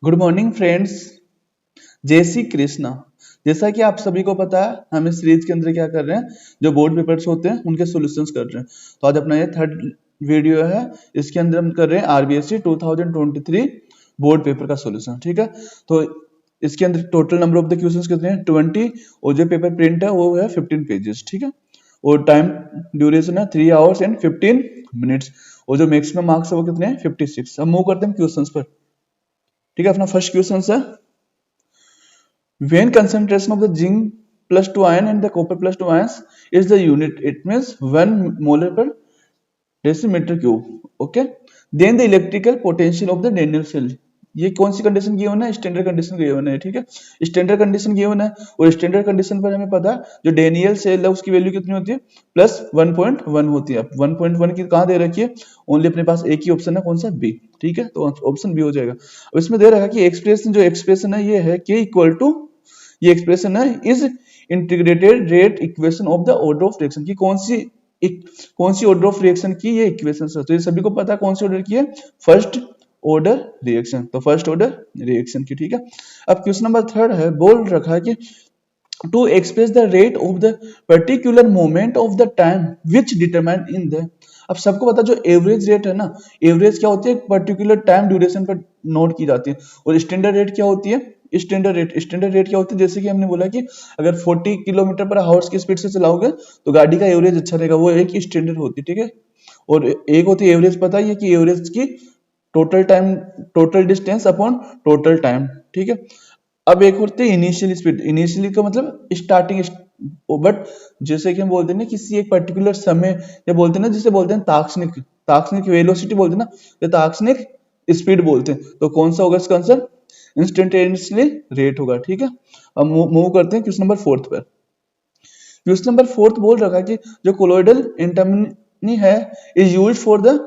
Good morning friends. जय श्री कृष्णा। जैसा कि आप सभी को पता है, हम इस सीरीज के अंदर क्या कर रहे हैं, जो बोर्ड पेपर्स होते हैं उनके सॉल्यूशंस कर रहे हैं। तो आज अपना ये थर्ड वीडियो है। इसके अंदर हम कर रहे हैं आरबीएससी 2023 बोर्ड पेपर का सॉल्यूशन। ठीक है, तो इसके अंदर total number of the questions कितने हैं 20, और जो पेपर प्रिंट है वो है 15 पेजेस। ठीक है, और टाइम ड्यूरेशन है 3 आवर्स एंड 15 मिनट्स, और जो मैक्सिमम मार्क्स है वो कितने हैं 56। अब मूव करते हैं क्वेश्चंस पर। ठीक है, अपना फर्स्ट क्वेश्चन है, when concentration of the zinc plus 2 ion and the copper plus 2 ions is the unit, it means 1 molar per decimeter cube. Okay, then the electrical potential of the Daniell cell, ये कौन सी condition given है, standard condition given है। ठीक है, standard condition given है, और standard condition पर हमें पता है जो डेनियल सेल है उसकी वैल्यू कितनी होती है, प्लस 1.1 होती है। 1.1 की कहाँ दे रखी है, ओनली अपने पास एक ही ऑप्शन है, कौन सा, बी। ठीक है, तो ऑप्शन बी हो जाएगा। अब इसमें दे रखा है कि एक्सप्रेशन, जो एक्सप्रेशन है ये है k इक्वल टू, ये एक्सप्रेशन है is integrated rate equation of the order of reaction की, कौन सी ऑर्डर ऑफ रिएक्शन की ये इक्वेशन है। तो ये सभी को पता है कौन सी ऑर्डर की है, फर्स्ट ऑर्डर रिएक्शन, तो फर्स्ट ऑर्डर रिएक्शन की। ठीक है, अब क्वेश्चन नंबर थर्ड है, बोल रखा है कि to express the rate of the particular moment of the time which determine in the, अब सबको पता जो एवरेज रेट है ना, एवरेज क्या होती है, पर्टिकुलर टाइम ड्यूरेशन पर नोट की जाती है। और स्टैंडर्ड रेट क्या होती है, स्टैंडर्ड रेट क्या होती है, जैसे कि हमने बोला कि अगर 40 किलोमीटर पर आवर्स की स्पीड से चलाओगे तो गाड़ी का एवरेज अच्छा रहेगा, वो एक स्टैंडर्ड होती है। ठीक है, और एक होती है एवरेज, पता है कि एवरेज की total time, total distance upon total time. ठीक है, अब एक होती है इनिशियल स्पीड, इनिशियली का मतलब स्टार्टिंग, बट जैसे कि हम बोलते हैं ना किसी एक पर्टिकुलर समय, या बोलते हैं ना जिसे बोलते हैं ताक्षणिक वेलोसिटी बोलते हैं ना, या ताक्षणिक स्पीड बोलते हैं। तो कौन सा होगा इसका आंसर, इंस्टेंटेनियसली रेट होगा। ठीक है, अब मूव करते हैं क्वेश्चन नंबर फोर्थ पर। क्वेश्चन नंबर फोर्थ बोल रखा है कि जो कोलोइडल एंटामनी है is used for the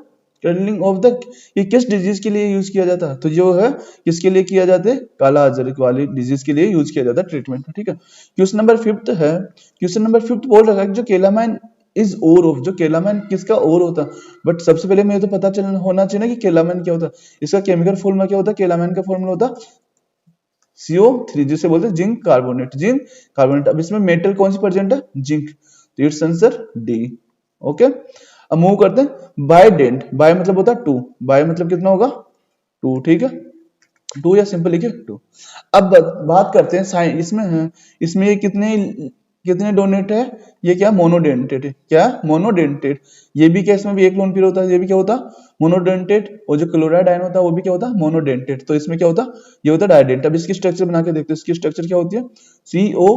training of the, ये किस डिजीज के लिए यूज किया जाता है, तो जो है किसके लिए किया जाता है, काला अजहर वाली डिजीज के लिए यूज किया जाता है ट्रीटमेंट में। ठीक है, क्वेश्चन नंबर फिफ्थ है, क्वेश्चन नंबर फिफ्थ बोल रखा है कि जो केलामाइन इज ओर ऑफ, जो केलामाइन किसका ओर होता है, बट सबसे पहले मुझे तो पता चलना होना चाहिए ना कि केलामाइन क्या होता है, इसका केमिकल फॉर्मूला क्या होता है, केलामाइन का फॉर्मूला होता है CO3, जिसे बोलते हैं जिंक कार्बोनेट। अब इसमें मेटल कौन सी प्रेजेंट है, जिंक, तो इट्स आंसर डी। ओके, अब मूव करते हैं बायडेंट, बाय मतलब होता है 2, बाय मतलब कितना होगा 2। ठीक है, 2 या सिंपल लिखिए 2। अब बात करते हैं साइन, इसमें है, इसमें ये कितने कितने डोनेट है, ये क्या मोनोडेंटेड है, क्या मोनोडेंटेड, ये भी क्या, इसमें भी एक लोन पेयर होता है, ये भी क्या होता है मोनोडेंटेड, और जो क्लोराइड आयन होता है वो भी क्या होता है मोनोडेंटेड। तो इसमें क्या होता है, ये होता है डाइडेंट। अब इसकी स्ट्रक्चर बना के देखते हैं, इसकी स्ट्रक्चर क्या होती है, CO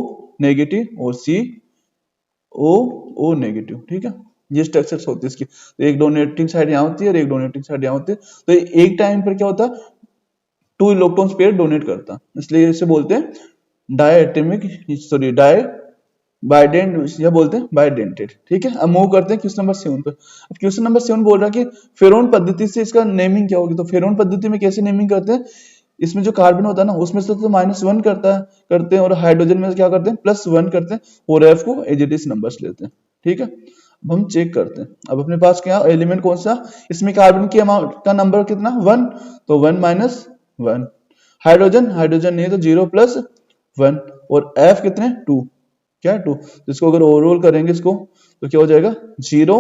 नेगेटिव और CO नेगेटिव। ठीक है, ये स्ट्रक्चर्स होती है इसकी। तो एक डोनेटिंग साइड यहाँ होती है और एक डोनेटिंग साइड यहाँ होती है। तो एक टाइम पर क्या होता है 2 इलेक्ट्रॉन्स पेयर डोनेट करता है, इसलिए इसे बोलते हैं बाइडेंट, या बोलते हैं बाइडेंटेड। ठीक है, अब मूव करते हैं क्वेश्चन नंबर 7 पर। अब क्वेश्चन नंबर 7 बोल रहा है कि फेरोन पद्धति से इसका नेमिंग क्या होगी, तो फेरोन पद्धति में कैसे नेमिंग करते हैं, इसमें जो कार्बन होता है ना उसमें से तो -1 करते हैं, और हाइड्रोजन में क्या करते हैं +1 करते हैं, और F को एज इट इज नंबर्स लेते हैं। ठीक है, अब हम चेक करते हैं। अब अपने पास क्या एलिमेंट कौन सा, इसमें कार्बन की अमाउंट का नंबर कितना 1, तो 1 - 1। हाइड्रोजन नहीं तो 0 + 1, और F कितने 2, क्या 2, तो इसको अगर ओवरऑल करेंगे इसको तो क्या हो जाएगा 0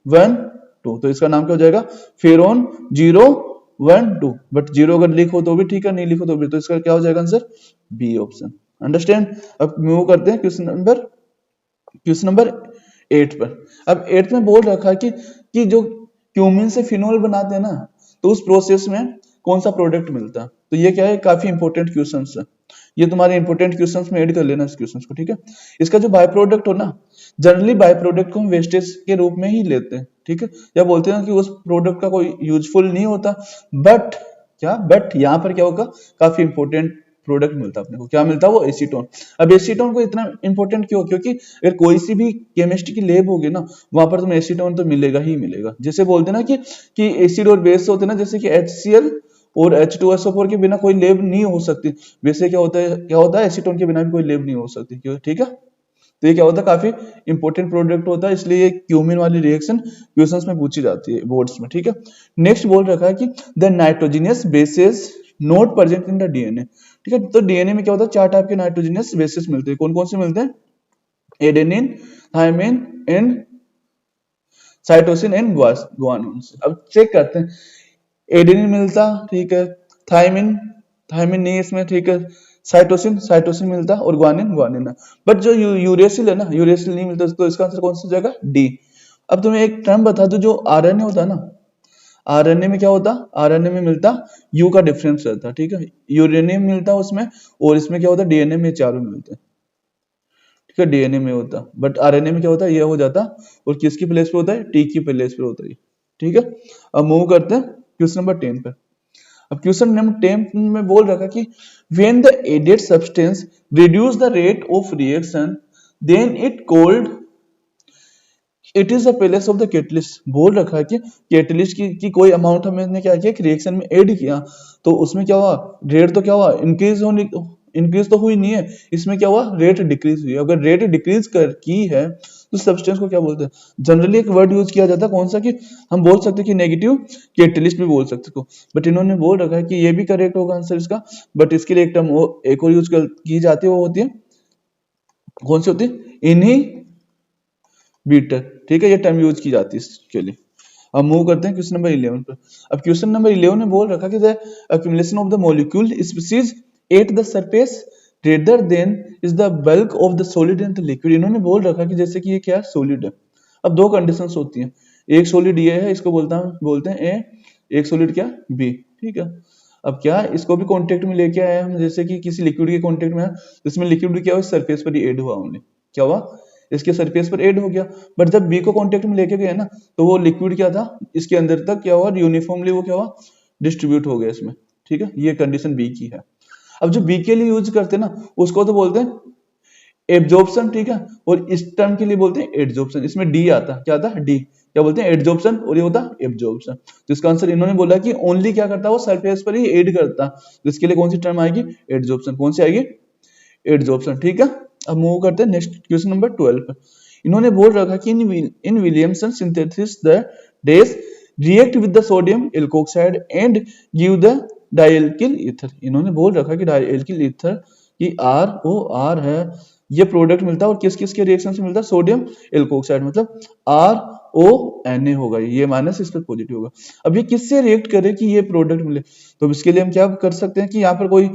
1 2, तो इसका नाम क्या हो जाएगा फेरोन 0 1 2। बट 0 अगर लिखो तो भी ठीक है, नहीं लिखो तो भी, तो इसका क्या हो जाएगा आंसर बी ऑप्शन। अंडरस्टैंड। अब मूव करते हैं क्वेश्चन नंबर 8 पर। अब 8 में बोल रखा है कि जो क्यूमिन से फिनोल बनाते हैं ना, तो उस प्रोसेस में कौन सा प्रोडक्ट मिलता है, तो ये क्या है, काफी इंपॉर्टेंट क्वेश्चन है, ये तुम्हारे इंपॉर्टेंट क्वेश्चंस में ऐड कर लेना इस क्वेश्चंस को। ठीक है, इसका जो बाय प्रोडक्ट हो ना, जनरली बाय प्रोडक्ट को हम वेस्टेज के रूप में ही लेते हैं। ठीक है, या बोलते हैं कि उस प्रोडक्ट का कोई यूजफुल नहीं होता, बट यहाँ पर क्या होगा, काफी इंपॉर्टेंट प्रोडक्ट मिलता है अपने को, क्या मिलता है वो एसीटोन। अब एसीटोन को इतना इंपॉर्टेंट क्यों, क्योंकि अगर कोई सी भी केमिस्ट्री की लैब होगी ना, वहां पर तुम्हें एसीटोन तो मिलेगा ही मिलेगा। जैसे बोलते हैं ना कि एसिड और बेस होते हैं ना, जैसे कि HCl और H2SO4 के बिना कोई लैब नहीं हो सकती, वैसे क्या होता है एसीटोन के बिना भी कोई लैब नहीं हो सकती। क्यों, ठीक है, तो ये क्या होता है, काफी इंपॉर्टेंट प्रोडक्ट होता है, इसलिए ये क्यूमिन वाली रिएक्शन क्वेश्चंस में पूछी जाती है बोर्ड्स में। ठीक है, नेक्स्ट बोल रखा है कि the nitrogenous bases not present in the DNA. ठीक है, तो डीएनए में क्या होता है, 4 टाइप के नाइट्रोजनस बेसिस मिलते हैं। कौन कौन से मिलते हैं? Adenine, thymine and cytosine and guanine. अब चेक करते हैं, एडेनिन मिलता, ठीक है, थायमिन थायमिन नहीं इसमें, ठीक है, साइटोसिन मिलता और गुआनिन है। बट जो यूरेसिल है ना, यूरेसिल नहीं मिलता, तो इसका आंसर कौन सा जाएगा? डी। अब तुम्हें एक टर्म बता दो, जो आरएनए होता है ना, आरएनए में क्या होता? आरएनए में मिलता यू का डिफरेंस रहता, ठीक है, यूरेनियम मिलता उसमें, और इसमें क्या होता? डीएनए में चारों मिलते हैं, ठीक है, डीएनए में होता, बट आरएनए में क्या होता है? ये हो जाता, और किसकी प्लेस पे होता है? टी की प्लेस पे होता है, ठीक है। अब मूव करते हैं क्वेश्चन नंबर 10 पे। अब क्वेश्चन नंबर 10 में बोल रखा कि when the added substance reduce the rate of reaction then it called it is the place of the catalyst. बोल रखा है कि कैटलिस्ट की कोई अमाउंट हमने क्या किया कि रिएक्शन में ऐड किया, तो उसमें क्या हुआ? रेट तो क्या हुआ? इंक्रीज तो हुई नहीं है, इसमें क्या हुआ? रेट डिक्रीज हुई है। अगर रेट डिक्रीज की है तो सब्सटेंस को क्या बोलते हैं? जनरली एक वर्ड यूज किया जाता है, कौन सा? कि हम बोल सकते हैं कि नेगेटिव कैटलिस्ट भी बोल सकते हो, बट इन्होंने बोल रखा है कि ये भी करेक्ट होगा आंसर इसका, बट इसके लिए एक टर्म एक और यूज की जाती है, वो होती है, कौन सी होती है? इनहिबिटर, ठीक है, ये टर्म यूज की जाती है इसके लिए। अब मूव करते हैं क्वेश्चन नंबर 11 पर। अब क्वेश्चन नंबर 11 ने बोल रखा कि the accumulation of the molecule species at the surface rather than is the bulk of the solid and the liquid. इन्होंने बोल रखा कि जैसे कि ये क्या है? सॉलिड है। अब दो कंडीशंस होती हैं, एक सॉलिड ये है, इसको बोलते हैं ए, एक सॉलिड क्या? बी, ठीक है। अब क्या इसको भी कांटेक्ट में लेके आए हम, जैसे कि किसी लिक्विड के कांटेक्ट में है, इसमें लिक्विड भी क्या हुआ? सरफेस पर ही ऐड हुआ, ओनली क्या हुआ? इसके सरफेस पर ऐड हो गया। बट जब बी को कांटेक्ट में लेके गए ना, तो वो लिक्विड क्या था? इसके अंदर तक क्या हुआ? यूनिफॉर्मली वो क्या हुआ? डिस्ट्रीब्यूट हो गया इसमें, ठीक है, ये कंडीशन बी की है। अब जो बी के लिए यूज करते हैं ना, उसको तो बोलते हैं एब्जॉर्प्शन, ठीक है, और इस टर्म के लिए बोलते हैं एडजॉर्प्शन। इसमें डी आता, क्या आता? डी, क्या बोलते हैं? एडजॉर्प्शन, और ये होता एब्जॉर्प्शन। तो इसका आंसर इन्होंने बोला कि ओनली क्या करता है? वो सरफेस पर ही ऐड करता, तो इसके लिए कौन सी टर्म आएगी? एडजॉर्प्शन। कौन सी आएगी? एडजॉर्प्शन, ठीक है। अब मूव करते हैं नेक्स्ट क्वेश्चन नंबर 12 पे। इन्होंने बोल रखा कि इन विलियमसन सिंथेसिस द डेस react with the sodium alkoxide and give the dialkyl ether. इन्होंने बोल रखा कि डाइएल्किल ईथर की ROR है, ये प्रोडक्ट मिलता है, और किस किस के रिएक्शन से मिलता है? सोडियम एल्कोक्साइड, मतलब RONA होगा, ये माइनस, इस पर पॉजिटिव होगा। अब ये किससे रिएक्ट करे कि ये प्रोडक्ट मिले? तो इसके लिए हम क्या कर सकते हैं कि यहाँ पर कोई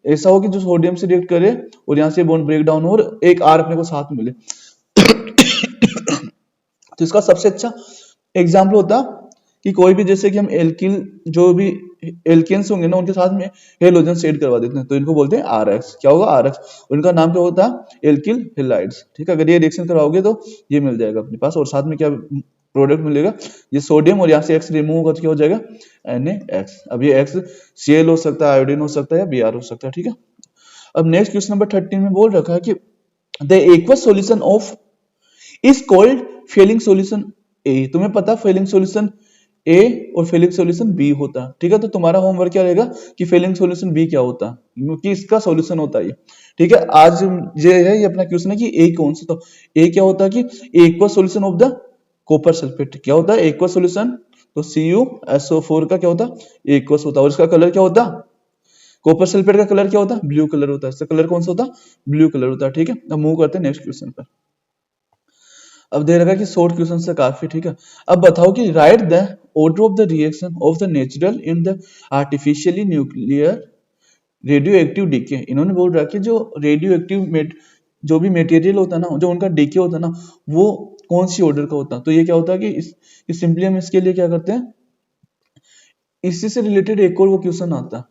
ऐसा हो कि जो सोडियम से रिएक्ट करे और यहाँ से बॉन्ड ब्रेक डाउन हो और एक R अपने को साथ मिले। तो इसका सबसे अच्छा एग्जाम्पल होता कि कोई भी, जैसे कि हम एल्किल, जो भी एल्केन्स होंगे ना, उनके साथ में हेलोजन ऐड करवा देते हैं, तो इनको बोलते हैं RX। क्या होगा? RX। उनका नाम क्या होता है? एल्किल हेलाइड्स, ठीक है। अगर ये रिएक्शन करवाओगे तो ये मिल जाएगा अपने पास, और साथ में क्या प्रोडक्ट मिलेगा? ये सोडियम, और यहाँ से X रिमूव होगा तो क्या हो जाएगा? NaX। अब ये X Cl हो सकता है, आयोडीन हो सकता है, या Br हो सकता है, ठीक है। अब नेक्स्ट क्वेश्चन नंबर 13 में बोल रखा है कि the aqueous solution of is called Fehling solution A. तुम्हें पता फेलिंग सॉल्यूशन ए और फेलिंग सॉल्यूशन बी होता है, ठीक है। तो तुम्हारा होमवर्क क्या रहेगा कि फेलिंग सॉल्यूशन बी क्या होता है, क्योंकि इसका सॉल्यूशन होता है, ठीक है। आज ये है, ये अपना क्वेश्चन है कि ए कौन सा, तो ए क्या होता है कि aqueous solution of the copper sulphate. क्या होता है? एक्वस सॉल्यूशन, तो CuSO4 का क्या होता है? एक्वस होता है, और इसका कलर क्या होता है? कॉपर सल्फेट का कलर क्या होता है? ब्लू कलर होता है। इसका कलर कौन सा होता है? ब्लू कलर होता है, ठीक है। अब मूव करते हैं नेक्स्ट क्वेश्चन पर। अब दे रखा कि शॉर्ट क्वेश्चन से काफी, ठीक है। अब बताओ कि write the order of the reaction of the natural in the artificially nuclear radioactive decay. इन्होंने बोल रहा कि जो रेडियो एक्टिव जो भी मटेरियल होता है ना, जो उनका डीके होता है ना, वो कौन सी ऑर्डर का होता है? तो ये क्या होता है कि सिंपली हम इसके लिए क्या करते हैं, इसी से रिलेटेड एक और वो क्वेश्चन आता है।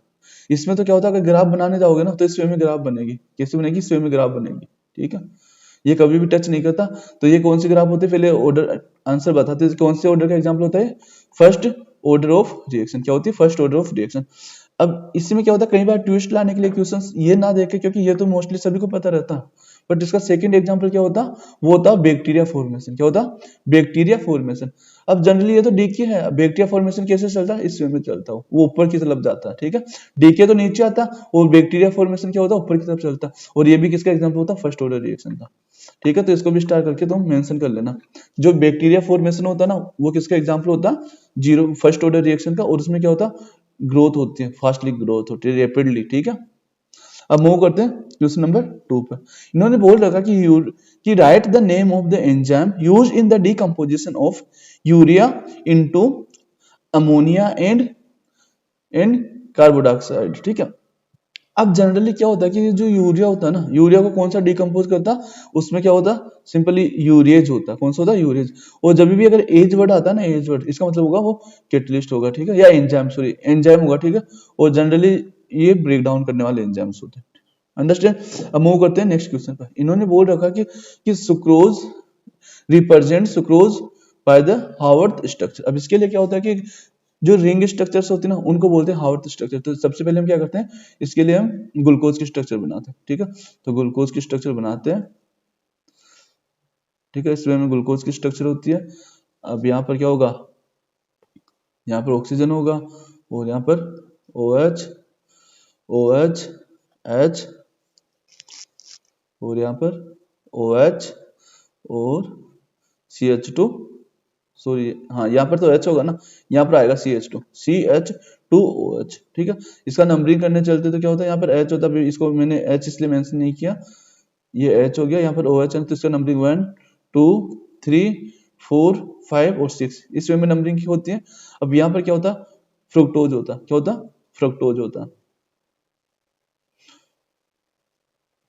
इसमें तो क्या होता है, अगर ग्राफ बनाने जाओगे ना, तो इस वे में ग्राफ बनेगी। कैसे बनेगी? इस वे में ग्राफ बनेगी, ठीक है। ये कभी भी टच नहीं करता। तो ये कौन सी ग्राफ होती है? पहले ऑर्डर आंसर बताते हैं, कौन से ऑर्डर का एग्जांपल होता है? First order of reaction. क्या होती है? First order of reaction. अब इसमें क्या होता है, कई बार ट्विस्ट लाने के लिए क्वेश्चंस ये ना देखे, क्योंकि ये तो मोस्टली सभी को पता रहता है, बट इसका सेकंड एग्जांपल क्या होता? वो होता बैक्टीरिया फॉर्मेशन। क्या होता? Bacteria formation. अब जनरली ये तो डीके है, बैक्टीरिया फॉर्मेशन कैसे चलता है? इस वे में चलता है, वो ऊपर की तरफ जाता है, ठीक है। डीके तो नीचे आता है, और बैक्टीरिया फॉर्मेशन क्या होता है? ऊपर की तरफ चलता है, और ये भी किसका एग्जांपल होता है? फर्स्ट ऑर्डर रिएक्शन का, ठीक है। तो इसको भी स्टार करके तुम मेंशन कर लेना। जो बैक्टीरिया फॉर्मेशन होता है ना, वो किसका एग्जांपल होता है? फर्स्ट ऑर्डर रिएक्शन का, और उसमें क्या होता? ग्रोथ होती है, फास्टली ग्रोथ होती है, रेपिडली, ठीक है। अब मूव करते हैं क्वेश्चन नंबर 2 पर। इन्होंने बोल रखा कि write the name of the enzyme use in the decomposition of urea into ammonia and carbon dioxide, ठीक है। अब जनरली क्या होता है कि जो यूरिया होता है ना, यूरिया को कौन सा डिकम्पोज करता है, उसमें क्या होता है, सिंपली यूरेज होता है। कौन सा होता है, यूरेज। और जब भी अगर एज वर्ड आता है ना, एज वर्ड, इसका मतलब होगा वो कैटलिस्ट होगा, ठीक है, या एंजाइम, सॉरी एंजाइम होगा, ठीक है। और जनरली ये ब्रेक डाउन करने वाले एंजाइम्स होते हैं, अंडरस्टैंड। अब मूव करते हैं नेक्स्ट क्वेश्चन पर। इन्होंने बोल रखा कि sucrose represent sucrose by the Haworth structure. अब इसके लिए क्या होता है कि जो रिंग स्ट्रक्चर्स होते हैं ना, उनको बोलते हैं हावर्थ स्ट्रक्चर। तो सबसे पहले हम क्या करते हैं, इसके लिए हम ग्लूकोज की स्ट्रक्चर बनाते हैं, ठीक है। तो ग्लूकोज की स्ट्रक्चर बनाते हैं, ठीक है। इसमें में ग्लूकोज की स्ट्रक्चर होती है। अब यहाँ पर क्या होगा, यहाँ पर ऑक्सीजन होगा, और यहाँ पर OH OH H, और यहाँ पर OH और CH2, सॉरी हाँ, यहाँ पर तो H होगा ना, यहाँ पर आएगा CH2OH, ठीक है। इसका नंबरिंग करने चलते तो क्या होता है, यहाँ पर H होता है, इसको मैंने H इसलिए मेंशन नहीं किया, ये H हो गया। यहाँ पर OH है तो इसका नंबरिंग 1 2 3 4 5 और 6 इस वे में नंबरिंग की होती है। अब यहाँ पर क्या होता है, फ्रुक्टोज होता है, क्या होता है, फ्रुक्टोज होता है,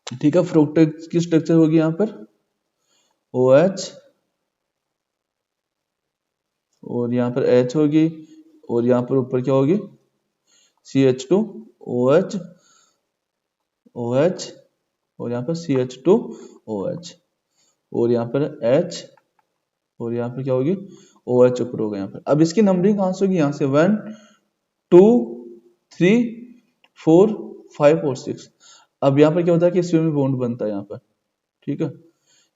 ठीक है। फ्रुक्टोज की स्ट्रक्चर होगी यहाँ पर OH, और यहाँ पर H होगी, और यहाँ पर ऊपर क्या होगी, CH2OH OH, और यहाँ पर CH2OH, और यहाँ पर H, और यहाँ पर क्या होगी, OH ऊपर होगा यहाँ पर। अब इसकी नंबरिंग कहाँ से होगी, यहाँ से 1 2 3 4 5 और 6। अब यहाँ पर क्या होता है कि इसमें में बॉन्ड बनता है यहाँ पर, ठीक है।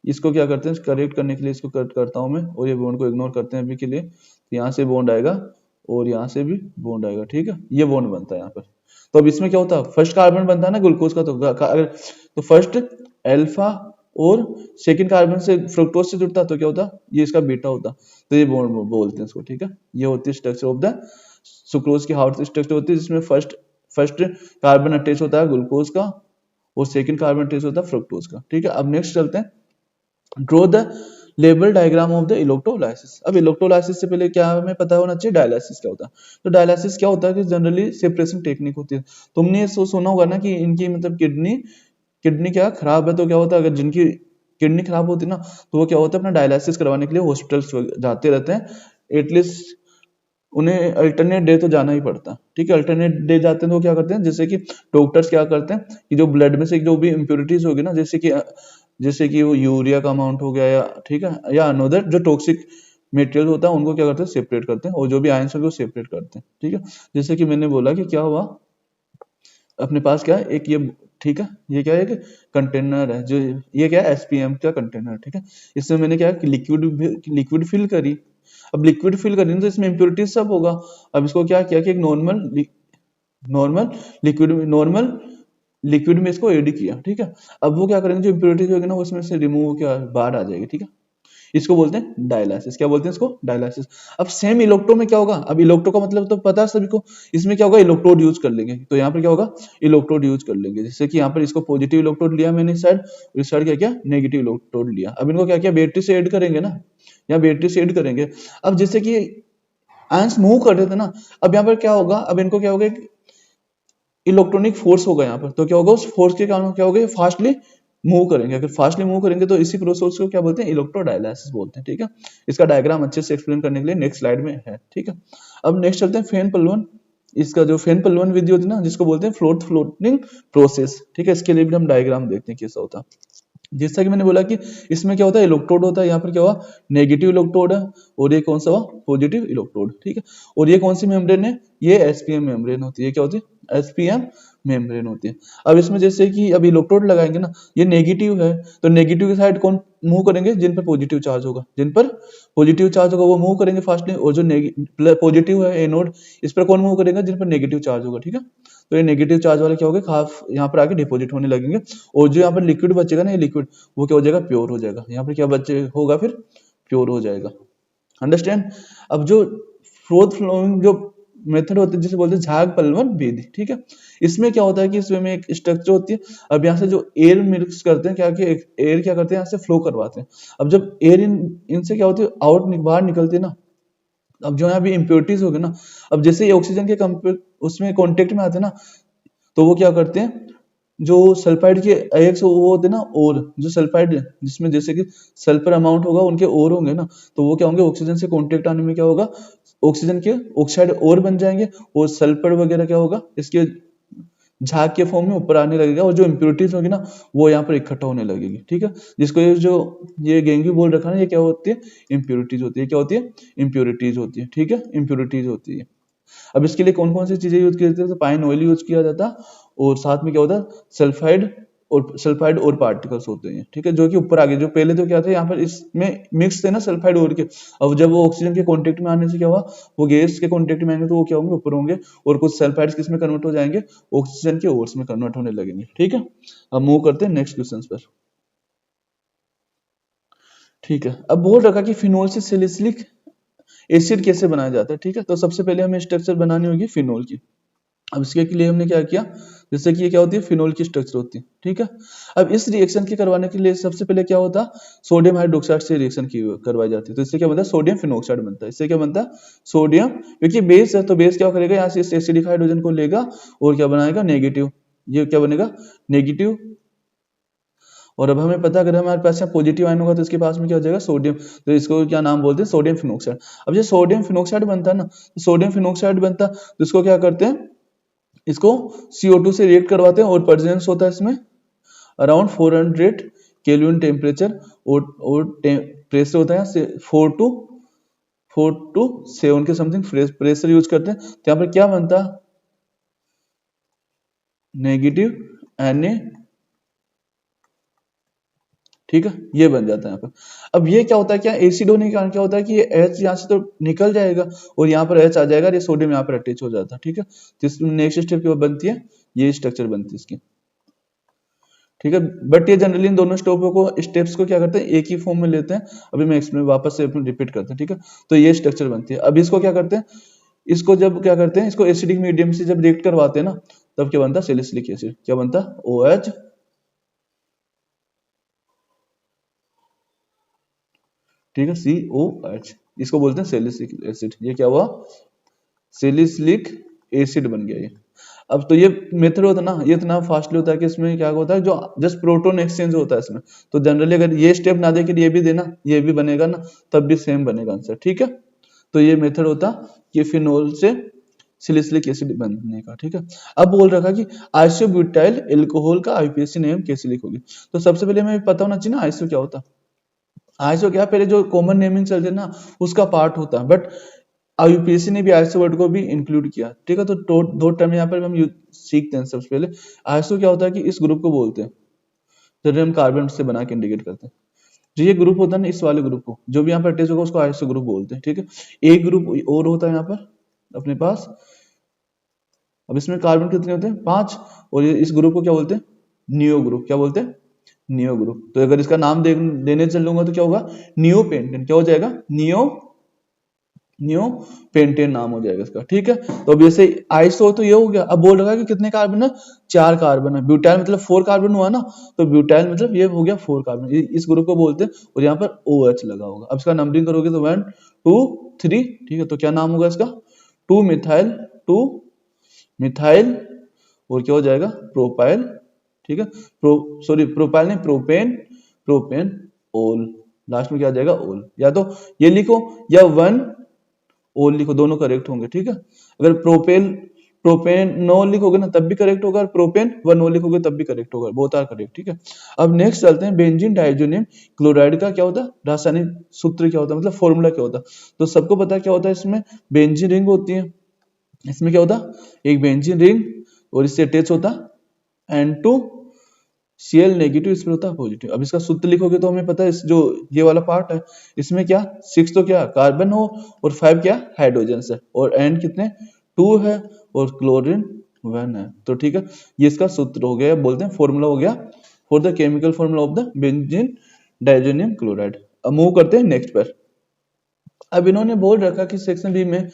इसको क्या करते हैं, करेक्ट करने के लिए इसको कट करता हूं मैं, और ये बॉन्ड को इग्नोर करते हैं अभी के लिए। तो यहाँ से बॉन्ड आएगा और यहाँ से भी बॉन्ड आएगा, ठीक है। ये बॉन्ड बनता है यहाँ पर। तो अब इसमें क्या होता है, फर्स्ट कार्बन बनता है ना ग्लूकोज का, तो फर्स्ट अल्फा और सेकंड कार्बन से फ्रुक्टोज से जुड़ता तो क्या होता, ये इसका बीटा होता, तो ये बॉन्ड बोलते हैं इसको, ठीक है। ये होती है स्ट्रक्चर ऑफ द सुक्रोज की हार्ट स्ट्रक्चर होती है, जिसमें फर्स्ट कार्बन अटैच होता है ग्लूकोज का, और सेकंड कार्बन अटैच होता है फ्रुक्टोज का, ठीक है। अब नेक्स्ट चलते हैं, draw the label diagram of the electrolysis. अब इलेक्ट्रोलाइसिस से पहले क्या हमें पता होना चाहिए, डायलिसिस क्या होता है। तो डायलिसिस क्या होता है कि जनरली सेपरेशन टेक्निक होती है। तुमने ये सुना होगा ना कि इनकी मतलब किडनी क्या खराब है, तो क्या होता है, अगर जिनकी किडनी खराब होती है ना, तो वो क्या होता है, अपना डायलिसिस करवाने के लिए हॉस्पिटल्स जाते रहते हैं। एटलीस्ट उन्हें अल्टरनेट डे तो जाना ही पड़ता है, ठीक है। अल्टरनेट डे जाते हैं तो क्या करते हैं, जैसे कि डॉक्टर्स क्या करते हैं कि जो ब्लड में से जो भी इम्प्योरिटीज होगी ना, जैसे कि वो यूरिया का अमाउंट हो गया, या ठीक है, या अनदर जो टॉक्सिक मटेरियल होता है, उनको क्या करते हैं, सेपरेट करते हैं, और जो भी आयंस होंगे वो सेपरेट करते हैं, ठीक है। जैसे कि मैंने बोला कि क्या हुआ, अपने पास क्या है, एक ये, ठीक है, ये क्या है, एक कंटेनर है, जो ये क्या है, SPM का कंटेनर, ठीक है। इसमें मैंने क्या है, लिक्विड फिल करी। अब लिक्विड फिल करी तो इसमें इम्प्योरिटीज सब होगा। अब इसको क्या किया कि एक नॉर्मल लिक्विड में इसको ऐड किया, ठीक है। अब वो क्या करेंगे, जो इम्प्योरिटीज होगी ना, वो इसमें से रिमूव क्या बाहर आ जाएगी, ठीक है। इसको बोलते हैं डायलिसिस। क्या बोलते हैं इसको, डायलिसिस। अब सेम इलेक्ट्रो में क्या होगा, अब इलेक्ट्रो का मतलब तो पता है सभी को, इसमें क्या होगा, इलेक्ट्रोड यूज कर लेंगे। तो यहाँ पर क्या होगा, इलेक्ट्रोड यूज कर लेंगे। जैसे कि यहाँ पर इसको पॉजिटिव इलेक्ट्रोड लिया मैंने इस साइड क्या किया, नेगेटिव इलेक्ट्रोड लिया। अब इनको क्या किया, बैटरी से ऐड करेंगे ना, या बैटरी से ऐड करेंगे। अब जैसे कि आयंस मूव कर रहे थे ना, अब यहाँ पर क्या होगा, अब इनको क्या होगा, इलेक्ट्रॉनिक फोर्स होगा यहाँ पर, तो क्या होगा, उस फोर्स के कारण क्या होगा, फास्टली मूव करेंगे। अगर फास्टली मूव करेंगे तो इसी प्रोसेस को क्या बोलते हैं, इलेक्ट्रोडायलिसिस बोलते हैं, ठीक है। इसका डायग्राम अच्छे से एक्सप्लेन करने के लिए नेक्स्ट स्लाइड में है, ठीक है। अब नेक्स्ट चलते हैं फेन पल्वन। इसका जो फेन पल्वन विधि होती है ना, जिसको बोलते हैं फ्लोटिंग प्रोसेस, ठीक है। इसके लिए भी हम डायग्राम देखते हैं कैसा होता है। जैसा कि मैंने बोला कि इसमें क्या होता है, इलेक्ट्रोड होता है। यहाँ पर क्या हुआ, नेगेटिव इलेक्ट्रोड है, और ये कौन सा हुआ, पॉजिटिव इलेक्ट्रोड, ठीक है। और ये कौन सी मेम्ब्रेन है, ये SPM मेम्ब्रेन होती है। क्या होती है, SPM मेम्ब्रेन होती है। अब इसमें जैसे कि अभी इलेक्ट्रोड लगाएंगे ना, ये नेगेटिव है, तो नेगेटिव की साइड कौन मूव करेंगे, जिन पर पॉजिटिव चार्ज होगा, जिन पर पॉजिटिव चार्ज होगा वो मूव करेंगे फास्टली। और जो पॉजिटिव है एनोड, इस पर कौन मूव करेगा, जिन पर नेगेटिव चार्ज होगा, ठीक है। तो ये नेगेटिव चार्ज वाले क्या होगा, हाफ यहाँ पर आके डिपॉजिट होने लगेंगे, और जो यहाँ पर लिक्विड बचेगा ना, ये लिक्विड वो क्या हो जाएगा, प्योर हो जाएगा। यहाँ पर क्या बचे होगा, फिर प्योर हो जाएगा, अंडरस्टैंड। अब जो फ्लोइंग जो मेथड होता है जिसे बोलते हैं झाग पलवन विधि, ठीक है। इसमें क्या होता है कि इसमें में एक स्ट्रक्चर होती है। अब यहाँ से जो एयर मिक्स करते हैं, क्या कि एयर क्या करते हैं, यहाँ से फ्लो करवाते हैं। अब जब एयर इनसे क्या होती है, बाहर निकलती है ना, अब जो यहाँ भी इम्प्योरिटीज हो गए ना, अब जैसे ये ऑक्सीजन के उसमें कॉन्टेक्ट में आते हैं ना, तो वो क्या करते हैं, जो सल्फाइड के AX वो होते हैं ना, और जो सल्फाइड जिसमें जैसे कि सल्फर अमाउंट होगा, उनके और होंगे ना, तो वो क्या होंगे, ऑक्सीजन से कांटेक्ट आने में क्या होगा, ऑक्सीजन के ऑक्साइड और बन जाएंगे, और सल्फर वगैरह क्या होगा, इसके झाग के फॉर्म में ऊपर आने लगेगा, और जो इम्प्योरिटीज होगी ना, वो यहाँ पर इकट्ठा होने लगेगी, ठीक है। जिसको ये जो ये गेंगी बोल रखा है ना, ये क्या होती है, इम्प्योरिटीज होती है। क्या होती है, इम्प्योरिटीज होती है, ठीक है, इम्प्योरिटीज होती है। अब इसके लिए कौन कौन सी चीजें यूज की जाती है, तो पाइन ऑयल यूज किया जाता है, और साथ में क्या होता है, सल्फाइड और पार्टिकल्स होते हैं, ठीक है, जो कि ऊपर आगे, जो पहले तो क्या थे यहाँ पर इसमें मिक्स थे ना सल्फाइड और के, अब जब वो ऑक्सीजन के कांटेक्ट में आने से क्या हुआ, वो गैस के कांटेक्ट में आएंगे तो वो क्या होंगे, ऊपर होंगे, और कुछ सल्फाइड्स किस में कन्वर्ट हो जाएंगे, ऑक्सीजन के ओर्स में कन्वर्ट होने लगेंगे, ठीक है। अब मूव करते हैं नेक्स्ट क्वेश्चन पर, ठीक है। अब बोल रखा कि फिनोल से सैलिसिलिक एसिड कैसे बनाया जाता है, ठीक है। तो सबसे पहले हमें स्ट्रक्चर बनानी होगी फिनोल की। अब इसके लिए हमने क्या किया, जैसे कि ये क्या होती है, फिनोल की स्ट्रक्चर होती है, ठीक है। अब इस रिएक्शन के करवाने के लिए सबसे पहले क्या होता, सोडियम हाइड्रोक्साइड से रिएक्शन की करवाई जाती है, तो इससे क्या बनता है, सोडियम फिनोक्साइड बनता है। इससे क्या बनता है, सोडियम, क्योंकि बेस है तो बेस क्या करेगा, यहाँ से इस एसिडिक हाइड्रोजन को लेगा और क्या बनाएगा, नेगेटिव, ये क्या बनेगा, नेगेटिव। और अब हमें पता, अगर हमारे पास यहाँ पॉजिटिव आयन होगा तो इसके पास में क्या हो जाएगा, सोडियम, तो इसको क्या नाम बोलते हैं, सोडियम फिनोक्साइड। अब ये सोडियम फिनोक्साइड बनता है ना, तो सोडियम फिनोक्साइड बनता है, तो इसको क्या करते हैं, इसको CO2 से रिएक्ट करवाते हैं, और प्रेजेंस होता है इसमें अराउंड 400 केल्विन टेम्परेचर, और प्रेशर होता है 4 to 7 के समथिंग प्रेशर यूज करते हैं। तो यहाँ पर क्या बनता है, नेगेटिव Na, ठीक है, ये बन जाता है यहाँ पर। अब ये क्या होता है, क्या एसिड होने के कारण क्या होता है कि ये H यहाँ से तो निकल जाएगा, और यहाँ पर H आ जाएगा, ये सोडियम यहाँ पर अटैच हो जाता है, ठीक है। तो इसमें नेक्स्ट स्टेप क्या बनती है, ये स्ट्रक्चर बनती है इसकी, ठीक है। बट ये जनरली इन दोनों स्टेप्स को क्या करते हैं, एक ही फॉर्म में लेते हैं। अभी मैं एक्सप्लेन वापस से रिपीट करते हैं, ठीक है। तो ये स्ट्रक्चर बनती है। अब इसको क्या करते हैं, इसको जब क्या करते हैं, इसको एसिडिक मीडियम से जब रिएक्ट करवाते हैं ना, तब क्या बनता है, सैलिसिलिक एसिड, क्या बनता है, OH, ठीक है, COH, इसको बोलते हैं सैलिसिलिक एसिड। ये क्या हुआ, सैलिसिलिक एसिड बन गया ये। अब तो ये मेथड होता है ना, ये इतना फास्टली होता है कि इसमें क्या होता है, जो जस्ट प्रोटॉन एक्सचेंज होता है इसमें, तो जनरली अगर ये स्टेप ना दे कि ये भी देना, ये भी बनेगा ना, तब भी सेम बनेगा आंसर, ठीक है। तो ये मेथड होता कि फिनोल से सैलिसिलिक एसिड बनने का, ठीक है। अब बोल रखा कि आइसोब्यूटाइल अल्कोहल का IUPAC नेम कैसे लिखोगे, तो सबसे पहले हमें पता होना चाहिए ना आइसो क्या होता है। आइसो क्या, पहले जो कॉमन नेमिंग चलते हैं ना, उसका पार्ट होता है, बट IUPAC ने भी आइसो वर्ड को भी इंक्लूड किया, ठीक है। तो दो टर्म यहाँ पर हम सीखते हैं। सबसे पहले आइसो क्या होता है कि इस ग्रुप को बोलते हैं, जब हम कार्बन से बना के इंडिकेट करते हैं, जो ये ग्रुप होता है ना, इस वाले ग्रुप को जो भी यहाँ पर अटैच होगा उसको आइसो ग्रुप बोलते हैं, ठीक है। एक ग्रुप और होता है यहाँ पर अपने पास, अब इसमें कार्बन कितने होते हैं, 5, और इस ग्रुप को क्या बोलते हैं, नियो ग्रुप, क्या बोलते हैं, नियो ग्रुप। तो अगर इसका नाम देने चलूंगा तो क्या होगा, नियो पेंटेन, क्या हो जाएगा, नियो पेंटेन नाम हो जाएगा इसका, ठीक है। तो अब जैसे आइसो तो ये हो गया। अब बोल रहा है कि कितने कार्बन है, 4 कार्बन है। ब्यूटाइल मतलब 4 कार्बन हुआ ना, तो ब्यूटाइल मतलब ये हो गया 4 कार्बन, इस ग्रुप को बोलते हैं, और यहाँ पर OH लगा होगा। अब इसका नंबरिंग करोगे तो 1 2 3, ठीक है। तो क्या नाम होगा इसका, 2 मिथाइल, और क्या हो जाएगा, प्रोपाइल, ठीक है। प्रोपाइल नहीं, प्रोपेन ओल, लास्ट में क्या आ जाएगा, ओल। या तो ये लिखो या 1 ओल लिखो, दोनों करेक्ट होंगे, ठीक है। अगर प्रोपेनोल लिखोगे ना तब भी करेक्ट होगा, और प्रोपेन 1 ओल लिखोगे तब भी करेक्ट होगा, बोथ आर करेक्ट, ठीक है। अब नेक्स्ट चलते हैं, बेंजीन डाइजोनियम क्लोराइड का क्या होता है, रासायनिक सूत्र क्या होता है, मतलब फॉर्मूला क्या होता है। तो सबको पता है क्या होता है, इसमें बेंजीन रिंग होती है, इसमें क्या होता है, एक बेंजीन रिंग, और इससे अटैच होता N2Cl नेगेटिव, इसमें होता है पॉजिटिव। अब इसका सूत्र लिखोगे तो हमें पता है, इस जो ये वाला पार्ट है, इसमें क्या 6 तो क्या कार्बन हो, और 5 क्या हाइड्रोजन है, और N कितने 2 है, और क्लोरीन 1 है। तो ठीक है, ये इसका सूत्र हो गया, बोलते हैं फॉर्मूला हो गया for the chemical formula of the benzene diazonium chloride. अब मूव करते हैं नेक्स्ट पर। अब इन्होंने बोल रखा कि सेक्शन बी में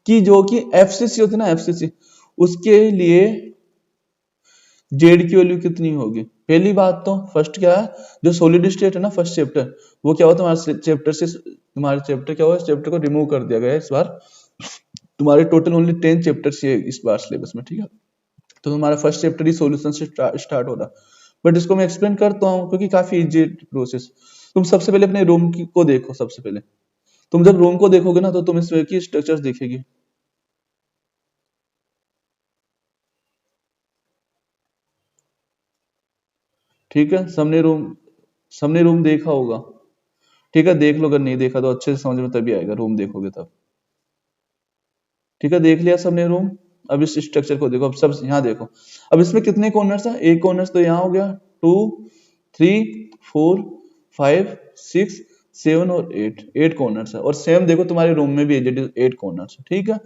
कि जो कि एफसीसी होती है ना, एफसीसी, उसके लिए जेड की वैल्यू कितनी होगी। पहली बात तो फर्स्ट क्या है, जो सॉलिड स्टेट है ना फर्स्ट चैप्टर, वो क्या हुआ तुम्हारे चैप्टर से, तुम्हारे चैप्टर क्या हुआ, इस चैप्टर को रिमूव कर दिया गया है इस बार। तुम्हारे टोटल ओनली 10 चैप्टर्स है इस बार सिलेबस में, ठीक है। तो तुम्हारा फर्स्ट चैप्टर ही सॉल्यूशन से स्टार्ट हो रहा, बट इसको मैं एक्सप्लेन करता हूँ क्योंकि काफी इजी प्रोसेस। तुम सबसे पहले अपने रूम को देखो। सबसे पहले तुम जब रूम को देखोगे ना तो तुम इस तरह की स्ट्रक्चर्स देखेगी, ठीक है। सबने रूम देखा होगा, ठीक है। देख लो, अगर नहीं देखा तो अच्छे से समझ में तभी आएगा, रूम देखोगे तब, ठीक है। देख लिया सबने रूम। अब इस स्ट्रक्चर को देखो, अब सब यहाँ देखो। अब इसमें कितने कॉर्नर्स हैं, एक कॉर्नर्स तो यहाँ हो गया, 2 3 4 5 6 7 और 8 कॉर्नर्स है। और सेम देखो तुम्हारे रूम में भी 8 कॉर्नर्स है, ठीक है।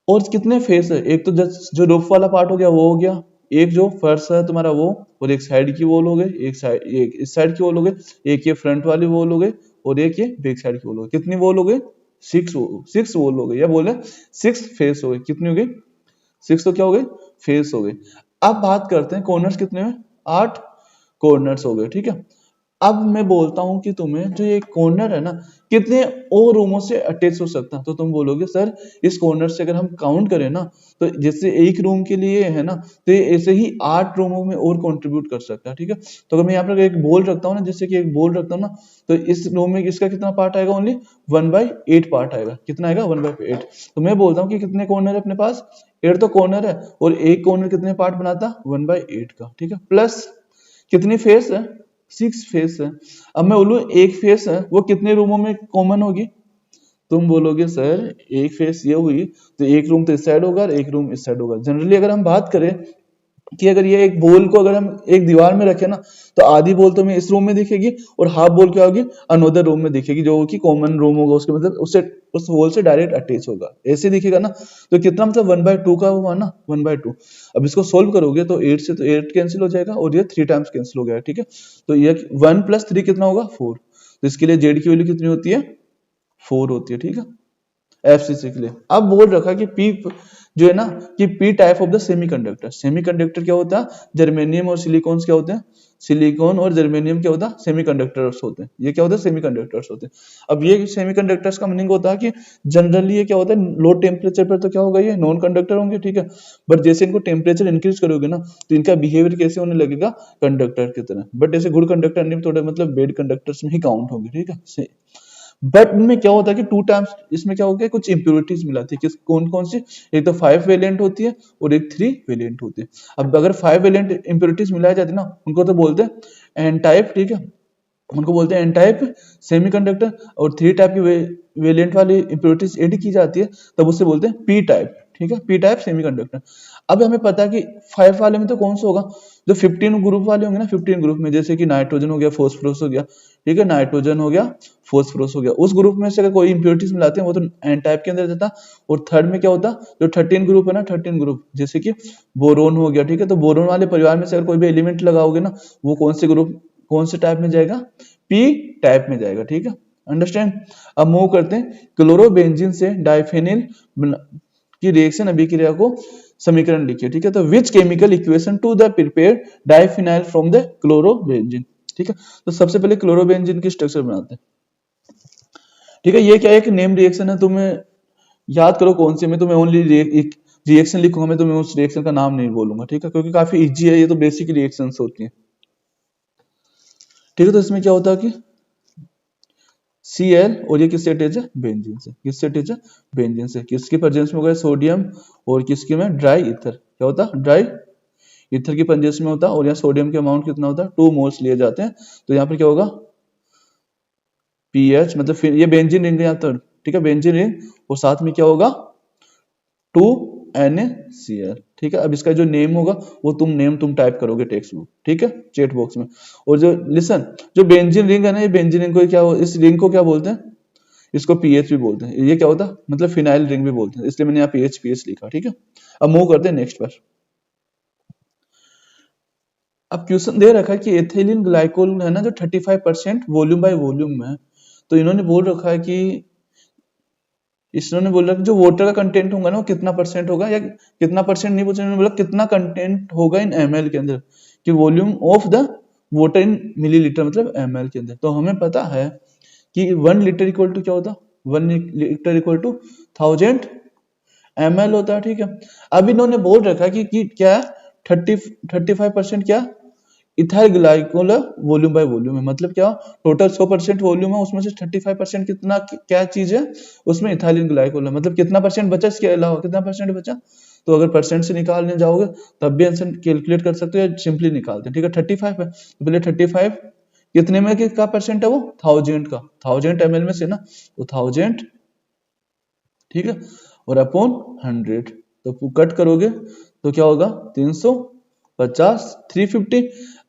और कितने फेस है, एक तो जो रूफ वाला पार्ट हो गया वो हो गया, एक जो फर्श है तुम्हारा वो, और एक साइड की वॉल हो गई, एक इस साइड की वॉल हो गई, एक ये फ्रंट वाली वॉल हो गई, और एक ये बैक साइड की वॉल हो गई। कितनी वॉल हो गई, 6 वॉल हो गई, या बोले 6 फेस हो गई। कितनी हो गई, 6 तो क्या हो गई, फेस हो गई। अब बात करते हैं कॉर्नर्स कितने हैं, 8 कॉर्नर्स हो गए, ठीक है। अब मैं बोलता हूं कि तुम्हें जो ये कॉर्नर है ना, कितने और रूमों से अटैच हो सकता है, तो तुम बोलोगे सर इस कॉर्नर से अगर हम काउंट करें ना, तो जैसे एक रूम के लिए है ना, तो ये ऐसे ही 8 रूमों में और कंट्रीब्यूट कर सकता है, ठीक है। तो अगर मैं यहाँ पर एक बॉल रखता हूँ ना, जैसे कि एक बॉल रखता हूँ ना, तो इस रूम में इसका कितना पार्ट आएगा, ओनली 1/8 पार्ट आएगा। कितना आएगा, 1/8। तो मैं बोलता हूँ कि कितने कॉर्नर है अपने पास, 8 तो कॉर्नर है, और एक कॉर्नर कितने पार्ट बनाता, 1/8 का, ठीक है। प्लस कितनी फेस है, 6 फेस है। अब मैं बोलूं एक फेस है, वो कितने रूमों में कॉमन होगी, तुम बोलोगे सर एक फेस ये हुई तो एक रूम तो इस साइड होगा और एक रूम इस साइड होगा। जनरली अगर हम बात करें कि अगर ये एक बॉल को अगर हम एक दीवार में रखें ना, तो आधी बॉल तो हमें इस रूम में दिखेगी और हाफ बॉल क्या होगी, अनदर रूम में दिखेगी, जो कि कॉमन रूम होगा उसके, मतलब उससे उस वॉल से डायरेक्ट अटैच होगा, ऐसे दिखेगा ना। तो कितना मतलब 1/2 का हुआ ना, 1/2। अब इसको सोल्व करोगे तो 8 से तो 8 कैंसिल हो जाएगा, और ये 3 टाइम्स कैंसिल हो गया, ठीक है। तो ये 1 + 3 कितना होगा, 4। तो इसके लिए जेड की वैल्यू कितनी होती है, 4 होती है, ठीक है। एफसीसी के लिए अब बोल रखा कि पी जो है ना, कि P type of the semiconductor. Semiconductor क्या होता है, जर्मेनियम और सिलिकॉन क्या होते हैं, सिलिकॉन और जर्मेनियम क्या होता है, सेमीकंडक्टर्स होते हैं। ये क्या होता है, सेमीकंडक्टर्स होते हैं। अब ये सेमीकंडक्टर्स का मीनिंग होता है कि जनरली ये क्या होता है, लो टेम्परेचर पर तो क्या होगा, ये नॉन कंडक्टर होंगे, ठीक है। बट जैसे इनको टेम्परेचर इंक्रीज करोगे ना, तो इनका बिहेवियर कैसे होने लगेगा, कंडक्टर की तरह। बट जैसे गुड कंडक्टर नहीं, थोड़े मतलब बेड कंडक्टर्स में ही काउंट होंगे, ठीक है। बट में क्या होता है कि 2 टाइम्स इसमें क्या हो गया, कुछ इंप्योरिटीज मिलाती है। किस कौन कौन सी, एक तो 5 वेरिएंट होती है और एक 3 वेरिएंट होती है। अब अगर 5 वेरिएंट इंप्योरिटीज मिलाई जाती है ना, उनको तो बोलते हैं एन टाइप, ठीक है। उनको बोलते हैं एन टाइप सेमीकंडक्टर। और 3 टाइप की वेरिएंट वाली इंप्योरिटीज ऐड की जाती है, तब उसे बोलते हैं पी टाइप, ठीक है, पी टाइप सेमीकंडक्टर। अब हमें पता है कि 5 वाले में तो कौन सा होगा, जो 15 ग्रुप वाले होंगे ना, 15 ग्रुप में जैसे कि नाइट्रोजन हो गया, फॉस्फोरस हो गया, ठीक है, नाइट्रोजन हो गया, फॉस्फोरस हो गया, उस ग्रुप में से अगर कोई इंप्योरिटीज मिलाते हैं वो तो एन टाइप के अंदर जाता। और थर्ड में क्या होता, जो 13 ग्रुप है ना, 13 ग्रुप जैसे कि बोरोन हो गया, ठीक है। तो बोरोन वाले परिवार में से अगर कोई भी एलिमेंट लगाओगे ना, वो कौन से ग्रुप, कौन से टाइप में जाएगा, पी टाइप में जाएगा, ठीक है। अंडरस्टैंड। अब मूव करते हैं, क्लोरोबेंजीन से डाइफेनिल की रिएक्शन अभिक्रिया को समीकरण लिखिए, ठीक है। तो which chemical equation two the prepare diphenyl from the chlorobenzene, ठीक है। तो सबसे पहले क्लोरोबेंजीन की स्ट्रक्चर बनाते हैं, ठीक है। ये क्या है, एक नेम रिएक्शन है, तुम्हें याद करो कौन सी। मैं तुम्हें ओनली एक रिएक्शन लिखूंगा, मैं तुम्हें उस रिएक्शन का नाम नहीं बोलूंगा, ठीक है, क्योंकि काफी इजी है, ये तो बेसिक रिएक्शंस होती हैं, ठीक है। तो इसमें क्या होता है कि Cl, और ये किससे अटैच है, बेंजीन से। किससे अटैच है, बेंजीन से। किसके प्रेजेंस में होगा, सोडियम, और किसके में, ड्राई ईथर। क्या होता है, ड्राई ईथर की प्रेजेंस में होता है। और यहाँ सोडियम के अमाउंट कितना होता है, 2 मोल्स लिए जाते हैं। तो यहाँ पर क्या होगा, पीएच, मतलब फिर ये बेंजीन रिंग है यहाँ पर, ठीक है, बेंजीन रिंग। और साथ में क्या होगा, 2NaCl, ठीक है। अब इसका जो नेम होगा वो तुम टाइप करोगे टेक्स्ट बुक, ठीक है, चैट बॉक्स में। और जो लिसन, जो बेंजीन रिंग है ना, ये बेंजीन रिंग को क्या, इस रिंग को क्या बोलते हैं, इसको पीएच भी बोलते हैं। ये क्या होता है, मतलब फिनाइल रिंग भी बोलते हैं, इसलिए मैंने यहाँ पीएच लिखा, ठीक है। अब मूव करते हैं नेक्स्ट पर। अब क्वेश्चन दे रखा है कि एथिलीन ग्लाइकोल है ना, जो 35% वॉल्यूम बाय वॉल्यूम में है। तो इन्होंने बोल रखा है कि इसने बोला कि जो वाटर का कंटेंट होगा ना वो कितना परसेंट होगा, या कितना परसेंट नहीं पूछा, बोला कितना कंटेंट होगा इन ml के अंदर, कि volume of the water in millilitre मतलब ml के अंदर। तो हमें पता है कि 1 लीटर इक्वल टू क्या होता है, 1 लीटर इक्वल टू 1000 ml होता है, ठीक है। अब इन्होंने बोल रखा है कि क्या 35% क्या ethyl glycol volume by volume है, मतलब क्या टोटल 100% वॉल्यूम है, उसमें से 35% कितना क्या चीज है, उसमें इथाइल ग्लाइकोल है, मतलब कितना परसेंट बचा, इसके अलावा कितना परसेंट बचा। तो अगर परसेंट से निकालने जाओगे तब भी आंसर कैलकुलेट कर सकते हो या सिंपली निकालते हैं, ठीक है। 35 है तो पहले 35 कितने में का परसेंट है वो 1000 का, 1000 ml में से ना, तो 1000, ठीक है, और अपॉन 100, तो कट करोगे तो क्या होगा 350, 350।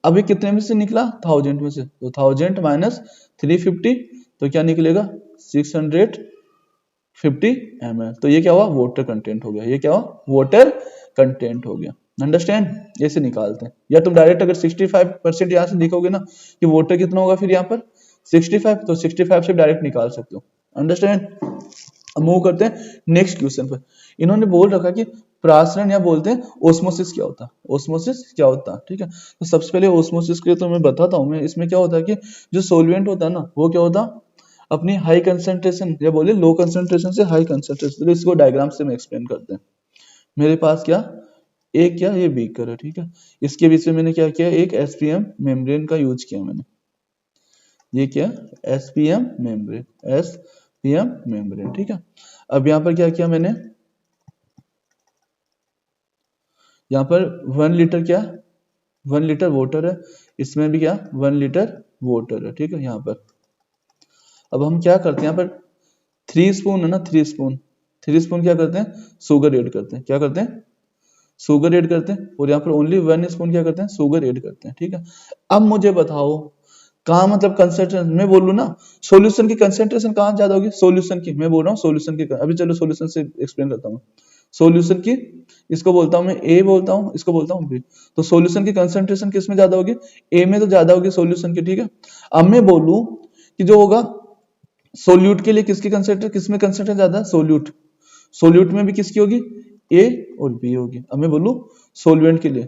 अभी कितने में से निकला 1000 में से, तो 1000 माइनस 350 तो क्या निकलेगा 650 ml। तो ये क्या हुआ वाटर कंटेंट हो गया, ये क्या हुआ वाटर कंटेंट हो गया। अंडरस्टैंड, ऐसे निकालते हैं। या तुम डायरेक्ट अगर 65% यहाँ से लिखोगे ना कि वाटर कितना होगा फिर यहाँ पर 65, तो 65 से डायरेक्ट निकाल सकते हो। अंडरस्टैंड। अब मूव करते हैं नेक्स्ट क्वेश्चन पर। इन्होंने बोल रखा कि प्रासरण या बोलते हैं ओस्मोसिस क्या होता है, ओस्मोसिस क्या होता है, ठीक है। तो सबसे पहले ओस्मोसिस के लिए तो मैं बताता हूँ, मैं इसमें क्या होता है कि जो सोल्वेंट होता है ना वो क्या होता है अपनी हाई कंसंट्रेशन या बोले लो कंसंट्रेशन से हाई कंसंट्रेशन, तो इसको डायग्राम से मैं एक्सप्लेन करते हैं। मेरे पास क्या एक क्या ये बीकर है, ठीक है, इसके बीच में मैंने क्या किया एक एसपीएम मेम्ब्रेन का यूज किया मैंने, ये क्या एसपीएम मेम्ब्रेन, एसपीएम मेम्ब्रेन, ठीक है। अब यहाँ पर क्या किया मैंने, यहाँ पर 1 लीटर क्या 1 लीटर वाटर है, इसमें भी क्या 1 लीटर वाटर है, ठीक है। यहाँ पर अब हम क्या करते हैं, यहाँ पर 3 स्पून है ना, 3 स्पून क्या करते हैं शुगर ऐड करते हैं, क्या करते हैं शुगर ऐड करते हैं, और यहाँ पर ओनली 1 स्पून क्या करते हैं शुगर ऐड करते हैं, ठीक है। अब मुझे बताओ कहाँ मतलब कंसेंट्रेशन, मैं बोलूँ ना सॉल्यूशन की कंसेंट्रेशन कहाँ ज्यादा होगी, सॉल्यूशन की, मैं बोल रहा हूँ सॉल्यूशन की। अभी चलो सॉल्यूशन से एक्सप्लेन करता हूँ। सॉल्यूशन की इसको बोलता हूँ मैं ए बोलता हूँ, इसको बोलता हूँ बी। तो सॉल्यूशन की कंसेंट्रेशन किस में ज्यादा होगी, ए में तो ज्यादा होगी सॉल्यूशन की, ठीक है। अब मैं बोलूँ कि जो होगा सोल्यूट के लिए किसकी कंसेंट्रेशन, किसमें कंसेंट्रेशन ज्यादा है सोल्यूट, सोल्यूट में भी किसकी होगी ए और बी होगी। अब मैं बोलूँ सोल्वेंट के लिए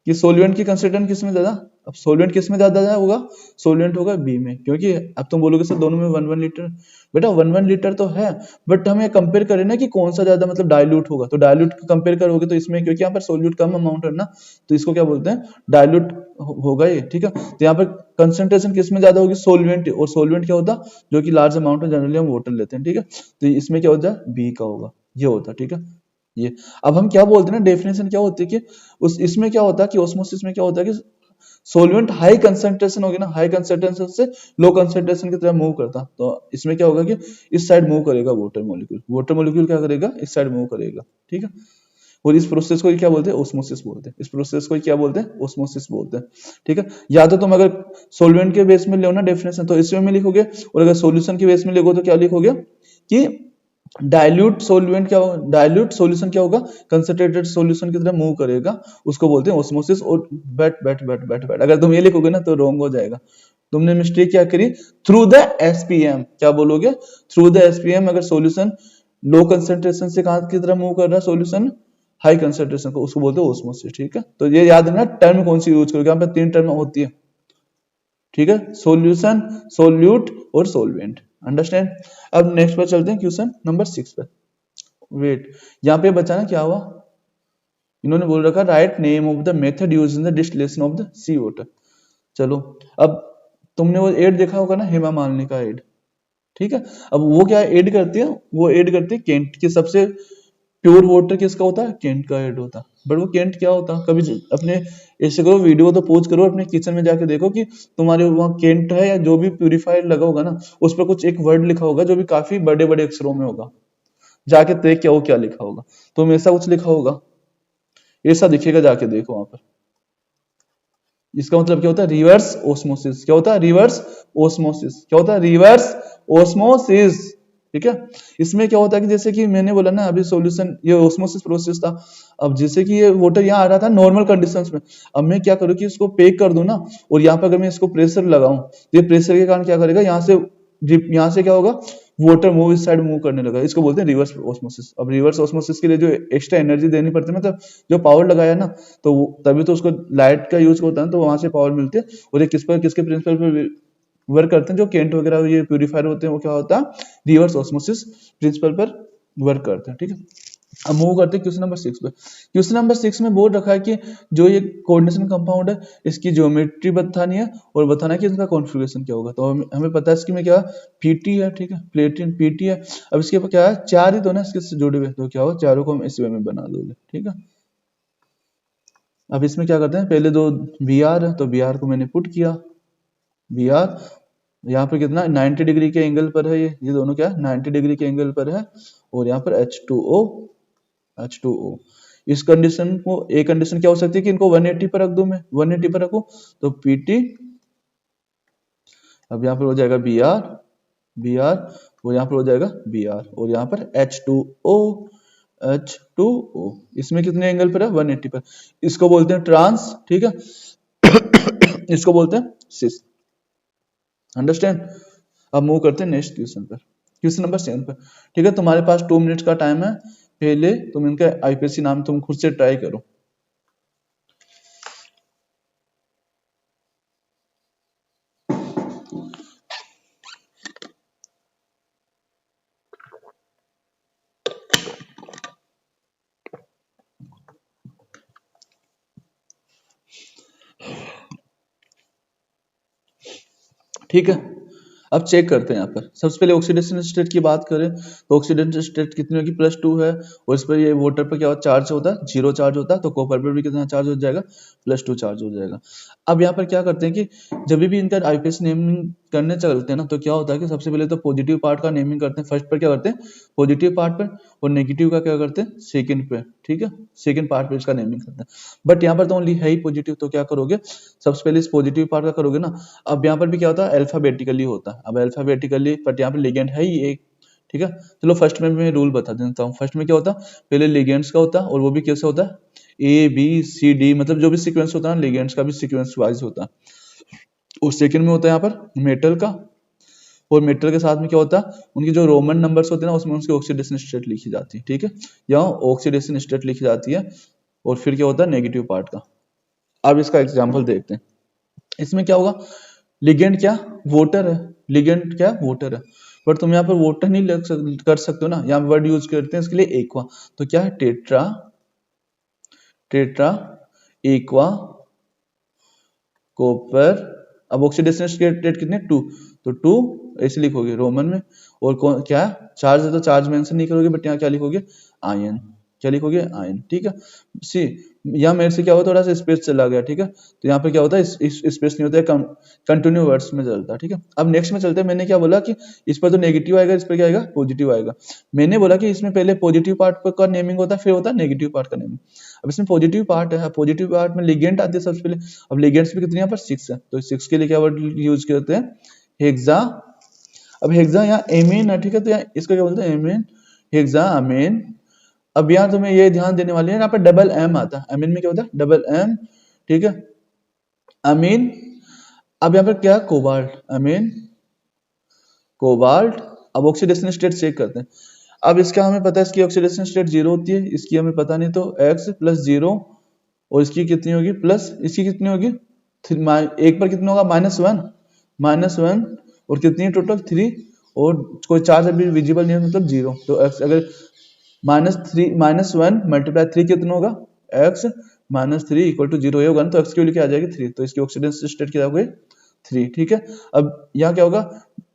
कि सोल्वेंट की कंसेंट्रेशन किसमें ज्यादा, अब सोल्वेंट किसमें ज्यादा होगा, सोल्वेंट होगा बी में, क्योंकि अब तुम बोलोगे सर दोनों में 1 लीटर, बेटा 1 लीटर तो है, बट हमें कंपेयर करें ना कि कौन सा ज्यादा मतलब डाइल्यूट होगा, तो डाइल्यूट कंपेयर करोगे तो इसमें क्योंकि यहाँ पर सोल्यूट कम अमाउंट है ना, तो इसको क्या बोलते हैं डाइल्यूट होगा ये, ठीक है। तो यहाँ पर कंसेंट्रेशन किसमें ज्यादा होगी सोल्वेंट, और सोल्वेंट क्या होता जो कि लार्ज अमाउंट में जनरली हम वाटर लेते हैं, ठीक है। तो इसमें क्या होता है बी का होगा, ये होता है, ठीक है। ये अब हम क्या बोलते हैं ना डेफिनेशन क्या होती है कि उस इसमें क्या होता है कि ऑस्मोसिस में क्या होता है कि सोल्वेंट हाई कंसंट्रेशन होगी ना, हाई कंसंट्रेशन से लो कंसंट्रेशन की तरफ मूव करता, तो इसमें क्या होगा कि इस साइड मूव करेगा वाटर मॉलिक्यूल, वाटर मॉलिक्यूल क्या करेगा इस साइड मूव करेगा, ठीक है। और इस प्रोसेस को क्या बोलते हैं ओस्मोसिस बोलते हैं, इस प्रोसेस को क्या बोलते हैं ओस्मोसिस बोलते हैं, ठीक है। या तो तुम अगर सोल्वेंट के बेस में लो ना डेफिनेशन तो इसमें लिखोगे, और अगर सोल्यूशन के बेस में लिखो तो क्या लिखोगे कि डाइल्यूट सोल्वेंट क्या होगा, डाइल्यूट सॉल्यूशन क्या होगा कंसंट्रेटेड सॉल्यूशन की तरफ मूव करेगा, उसको बोलते हैं ओस्मोसिस। और बैट अगर तुम ये लिखोगे ना तो रॉन्ग हो जाएगा, तुमने मिस्टेक क्या करी थ्रू द एसपीएम, क्या बोलोगे थ्रू द एसपीएम। अगर सॉल्यूशन लो कंसंट्रेशन से कहां की तरफ मूव कर रहा है सॉल्यूशन हाई कंसंट्रेशन को, उसको बोलते हैं ओस्मोसिस, ठीक है। तो ये याद रखना टर्म कौन सी यूज करोगे, यहाँ पे 3 टर्म होती है, ठीक है, सॉल्यूशन सोल्यूट और सोल्वेंट। अंडरस्टैंड। अब नेक्स्ट पर चलते हैं क्वेश्चन नंबर 6 पर। वेट यहाँ पे बचा ना क्या हुआ, इन्होंने बोल रखा write name of the method used in the distillation of the sea water. चलो अब तुमने वो एड देखा होगा ना हेमा मालिनी का एड, ठीक है। अब वो क्या ऐड करती है, वो ऐड करती है केंट की, सबसे प्योर वाटर किसका होता है केंट का ऐड होता है। बट वो केंट क्या होता है कभी अपने ऐसे करो वीडियो तो पोज करो अपने किचन में जाके देखो कि तुम्हारे वहाँ केंट है या जो भी प्यूरिफायर लगा होगा ना उस पर कुछ एक वर्ड लिखा होगा जो भी काफी बड़े बड़े अक्षरों में होगा, जाके देख क्या वो क्या लिखा होगा, तो ऐसा कुछ लिखा होगा ऐसा दिखेगा, जाके देखो वहां पर। इसका मतलब क्या होता है रिवर्स ओस्मोसिस, क्या होता है रिवर्स ओस्मोसिस, क्या होता है रिवर्स ओस्मोसिस, ठीक है। इसमें क्या होता है कि जैसे कि मैंने बोला ना अभी सॉल्यूशन ये ओस्मोसिस प्रोसेस था, अब जैसे कि ये वाटर यहाँ आ रहा था नॉर्मल कंडीशंस में, अब मैं क्या करूँ कि इसको पैक कर दूं ना, और यहाँ पर अगर मैं इसको प्रेशर लगाऊं तो ये प्रेशर के कारण क्या करेगा यहाँ से क्या होगा वाटर मूव इस साइड मूव करने लगा, इसको बोलते हैं रिवर्स ऑस्मोसिस। अब रिवर्स ऑस्मोसिस के लिए जो एक्स्ट्रा एनर्जी देनी पड़ती है, मतलब जो पावर लगाया ना, तो तभी तो उसको लाइट का यूज होता है, तो वहां से पावर मिलती है। और ये किसके प्रिंसिपल पर वर्क करते हैं, जो केंट वगैरह ये प्यूरिफायर होते हैं, वो क्या होता है, रिवर्स ऑस्मोसिस प्रिंसिपल पर वर्क करते हैं, ठीक है। अब मूव करते हैं क्वेश्चन नंबर 6 पे। क्वेश्चन नंबर 6 में बोल रखा है कि जो ये कोऑर्डिनेशन कंपाउंड है, इसकी ज्योमेट्री बतानी है और बताना है कि इसका कॉन्फ़िगरेशन क्या होगा। तो हमें पता है इसकी में क्या पीटी है, ठीक है, प्लेटिन पीटी है। अब इसके ऊपर क्या है, चार ही तो ना इसके से जुड़े हुए, तो क्या हो, चारों को हम इस वे में बना दोगे, ठीक है। अब इसमें क्या करते हैं, पहले दो बी आर है, तो बी आर को मैंने पुट किया, बी आर यहाँ पर कितना 90 डिग्री के एंगल पर है, ये दोनों क्या 90 डिग्री के एंगल पर है। और यहाँ पर H2O। इस कंडीशन को, एक कंडीशन क्या हो सकती है कि इनको 180 पर रख दूं, मैं 180 पर रखूं, तो Pt, अब यहाँ पर हो जाएगा Br और यहाँ पर हो जाएगा Br और यहाँ पर H2O। इसमें कितने एंगल पर है, 180 पर। इसको बोलते हैं ट्रांस, ठीक है। इसको बोलते हैं सिस, अंडरस्टैंड। अब मूव करते हैं नेक्स्ट क्वेश्चन पर, क्वेश्चन नंबर 7 पर, ठीक है। तुम्हारे पास 2 मिनट्स का टाइम है, पहले तुम इनका आईपीएससी नाम तुम खुद से ट्राई करो। ठीक है, अब चेक करते हैं। यहाँ पर सबसे पहले ऑक्सीडेशन स्टेट की बात करें, तो ऑक्सीडेशन स्टेट कितनी होगी, +2 है। और इस पर ये वाटर पर क्या चार्ज होता है, 0 चार्ज होता है, तो कॉपर पर भी कितना चार्ज हो जाएगा, +2 चार्ज हो जाएगा। अब यहाँ पर क्या करते हैं कि जब भी इनका आईपीएस नेमिंग करने चलते हैं ना, तो क्या होता है कि सबसे पहले तो पॉजिटिव पार्ट का नेमिंग करते हैं, फर्स्ट पर क्या करते हैं पॉजिटिव पार्ट पर, और नेगेटिव का क्या करते हैं सेकंड पे, ठीक है, सेकंड पार्ट पे इसका नेमिंग करते हैं। बट यहाँ पर तो ओनली है ही पॉजिटिव, तो क्या करोगे, सबसे पहले इस पॉजिटिव पार्ट का करोगे ना। अब यहाँ पर भी क्या होता है, अल्फाबेटिकली होता है। अब अल्फाबेटिकली, बट यहाँ पर लिगेंड है ही एक, ठीक है। चलो फर्स्ट में मैं रूल बता देता हूँ। फर्स्ट में क्या होता है, पहले लिगेंड्स का होता है, और वो भी कैसे होता है, A B C D, मतलब जो भी सीक्वेंस होता है लिगेंड्स का भी सीक्वेंस वाइज होता है। और सेकंड में होता है यहाँ पर मेटल का, और मेटल के साथ में क्या होता है, उनकी जो रोमन नंबर्स होते हैं ना, उसमें उसकी ऑक्सीडेशन स्टेट लिखी जाती है, ठीक है, यहाँ ऑक्सीडेशन स्टेट लिखी जाती है। और फिर क्या होता है नेगेटिव पार्ट का। अब इसका एग्जांपल देखते हैं। इसमें क्या होगा, लिगेंड क्या वाटर है, लिगेंड क्या वाटर है, बट तुम यहाँ पर वाटर नहीं कर सकते हो ना, यहाँ वर्ड यूज करते हैं इसके लिए एक्वा। तो क्या है, टेट्रा एक्वा कॉपर। अब ऑक्सीडेशन स्टेट कितने 2, तो 2 ऐसे लिखोगे रोमन में। और क्या चार्ज है, तो चार्ज मेंशन नहीं करोगे, बट यहाँ क्या लिखोगे आयन, क्या लिखोगे आयन, ठीक है। सी यहाँ मेरे से क्या हुआ, थोड़ा सा स्पेस चला गया, ठीक है। तो यहाँ पे क्या होता है, स्पेस नहीं होता है, कंटिन्यू वर्ड्स में चलता है, ठीक है। अब नेक्स्ट में चलते हैं। मैंने क्या बोला कि इस पर तो नेगेटिव आएगा, इस पर क्या आएगा पॉजिटिव आएगा। मैंने बोला कि इसमें पहले पॉजिटिव पार्ट का नेमिंग होता है, फिर होता है नेगेटिव पार्ट का नेमिंग। अब इसमें पॉजिटिव पार्ट है, पॉजिटिव पार्ट में लिगेंड आती है सबसे पहले। अब लिगेंड्स भी कितने यहाँ पर 6 है, तो 6 के लिए क्या वर्ड यूज करते हैं, हेक्सा। अब हेक्सा यहाँ एमीन है, ठीक है, तो यहाँ इसका क्या बोलते हैं एमीन, हेक्सा अमीन। अब यहाँ तुम्हें ये ध्यान देने वाली है, यहाँ पर डबल एम आता है, अमीन में क्या होता है डबल एम, ठीक है, अमीन। अब यहाँ पर क्या कोबाल्ट, अमीन कोबाल्ट। अब ऑक्सीडेशन स्टेट चेक करते हैं। अब इसका हमें पता है, इसकी ऑक्सीडेशन स्टेट 0 होती है, इसकी हमें पता नहीं, तो x + 0, और इसकी कितनी होगी प्लस, इसकी कितनी होगी एक पर कितना होगा -1, और कितनी टोटल 3, और कोई चार्ज अभी विजिबल नहीं है, मतलब 0। तो x अगर -1 × 3 कितना होगा, x - 3 = 0 होगा ना, तो x की वैल्यू क्या आ जाएगी 3, तो इसकी ऑक्सीडेशन स्टेट क्या हो गई 3, ठीक है। अब यहाँ क्या होगा,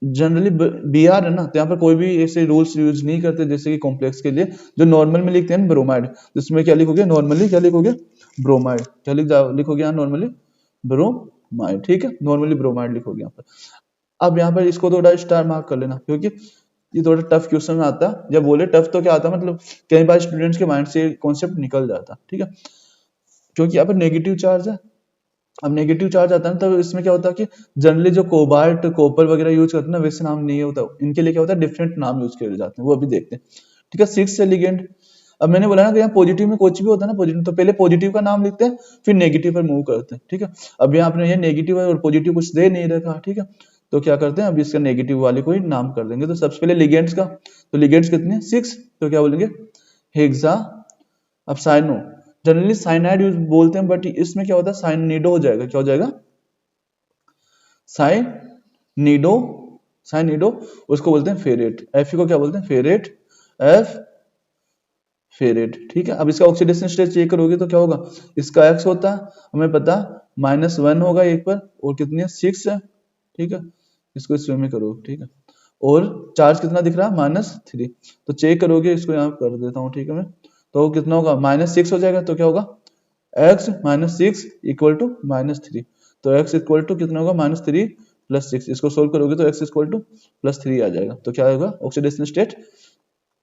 जनरली Br है ना, तो यहाँ पर कोई भी ऐसे रूल्स यूज नहीं करते जैसे कि कॉम्प्लेक्स के लिए, जो नॉर्मल में लिखते हैं ब्रोमाइड, जिसमें क्या लिखोगे नॉर्मली, क्या लिखोगे ब्रोमाइड, क्या लिखोगे यहाँ नॉर्मली ब्रोमाइड, ठीक है, नॉर्मली ब्रोमाइड लिखोगे यहाँ पर। अब यहाँ पर इसको थोड़ा स्टार मार्क कर लेना, क्योंकि ये थोड़ा टफ क्वेश्चन आता है। जब बोले टफ तो क्या आता है, मतलब कई बार स्टूडेंट्स के माइंड से कॉन्सेप्ट निकल जाता, ठीक है, क्योंकि यहाँ पर नेगेटिव चार्ज है। अब नेगेटिव चार्ज आता है तो इसमें क्या होता है कि जनरली जो कोबाल्ट कॉपर वगैरह यूज करते हैं ना, वैसे नाम नहीं होता, इनके लिए क्या होता है डिफरेंट नाम यूज किए जाते हैं, वो अभी देखते हैं, ठीक है। 6 है लिगेंड। अब मैंने बोला ना कि यहाँ पॉजिटिव में कुछ भी होता है ना, पॉजिटिव तो पहले पॉजिटिव का नाम लिखते हैं, फिर नेगेटिव पर मूव करते हैं, ठीक है। अब यहाँ आपने ये नेगेटिव है और पॉजिटिव कुछ दे नहीं रखा, ठीक है, तो क्या करते हैं, अब इसका नेगेटिव वाले को ही नाम कर देंगे। तो सबसे पहले लिगेंड्स का, तो लिगेंड्स कितने हैं 6, तो क्या बोलेंगे हेक्सा। अब साइनो, जनरली साइनाइड यूज बोलते हैं, बट इसमें क्या होता है साइनिडो हो जाएगा, क्या हो जाएगा साइनिडो, साइनिडो। उसको बोलते हैं फेरेट, एफ को क्या बोलते हैं फेरेट, एफ फेरेट, ठीक है। अब इसका ऑक्सीडेशन स्टेट चेक करोगे तो क्या होगा, इसका एक्स होता है हमें पता -1 होगा एक पर, और कितनी है 6 है, ठीक है। इसको इसमें में करो, ठीक है। और चार्ज कितना दिख रहा है -3, तो चेक करोगे, इसको यहाँ कर देता हूँ, ठीक है मैं। तो कितना होगा -6 हो जाएगा, तो क्या होगा x -6 इक्वल टू -3, तो x इक्वल टू कितना होगा -3 + 6, इसको सोल्व करोगे तो x इक्वल टू +3 आ जाएगा। तो क्या होगा ऑक्सीडेशन स्टेट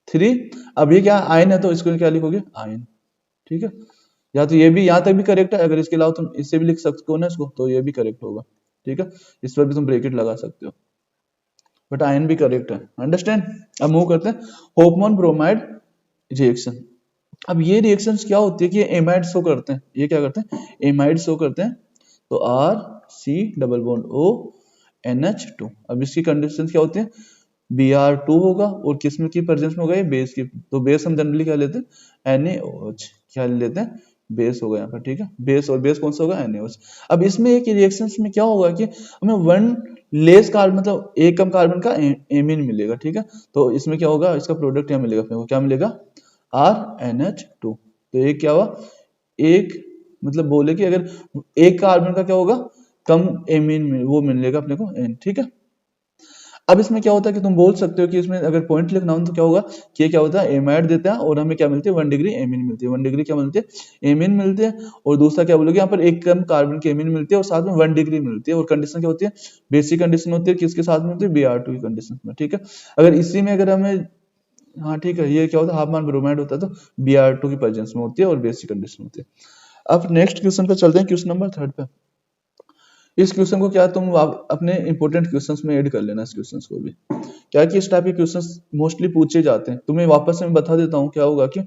3। अब ये क्या आयन है, तो इसको क्या लिखोगे आयन, ठीक है। या तो ये भी यहाँ तक भी करेक्ट है, अगर इसके अलावा तुम इससे भी लिख सकते हो ना इसको, तो ये भी करेक्ट होगा, ठीक है। इस पर भी तुम ब्रैकेट लगा सकते हो, बट आयन भी करेक्ट है, अंडरस्टैंड। अब मूव करते हैं होफमैन ब्रोमाइड रिएक्शन। अब ये रिएक्शंस क्या होती है कि एमाइड शो करते हैं, ये क्या करते हैं एमाइड शो करते हैं। तो RC≡ONH2। अब इसकी कंडीशंस क्या होती है, Br2 होगा, और किसमें की प्रेजेंस में होगा ये बेस की, तो बेस हम जनरली क्या लेते हैं NaOH, क्या लेते हैं बेस होगा यहाँ पर, ठीक है। बेस, और बेस कौन सा होगा NaOH। अब इसमें एक रिएक्शंस में क्या होगा कि हमें 1 लेस कार्बन, मतलब एक कम कार्बन का एमीन मिलेगा, ठीक है। तो इसमें क्या होगा, इसका प्रोडक्ट क्या मिलेगा अपने को, क्या मिलेगा RNH2। तो एक क्या हुआ, एक मतलब बोले कि अगर एक कार्बन का क्या होगा कम एमीन में वो मिलेगा अपने को N, ठीक है। अब इसमें क्या होता है कि तुम बोल सकते हो कि इसमें अगर पॉइंट लिखना हो तो क्या होगा कि ये क्या होता है एमाइड देता है, और हमें क्या मिलती है 1 डिग्री एमीन मिलती है, 1 डिग्री क्या मिलती है एमीन मिलती है। और दूसरा क्या बोलोगे यहाँ पर एक कम कार्बन की एमीन मिलती है, और साथ में 1 डिग्री मिलती है। और कंडीशन क्या होती है बेसिक कंडीशन होती है, किसके साथ में होती है Br2 की कंडीशन में, ठीक है। अगर इसी में अगर हमें, हाँ ठीक है, ये क्या होता है हाफ मान ब्रोमाइड होता है, तो Br2 की प्रेजेंस में होती है और बेसिक कंडीशन होती है। अब नेक्स्ट क्वेश्चन पे चलते हैं, क्वेश्चन नंबर 3 पे। इस क्वेश्चन को क्या तुम अपने इंपॉर्टेंट क्वेश्चंस में ऐड कर लेना, इस क्वेश्चंस को भी, क्या कि इस टाइप के क्वेश्चंस मोस्टली पूछे जाते हैं। तुम्हें वापस से मैं बता देता हूँ क्या होगा कि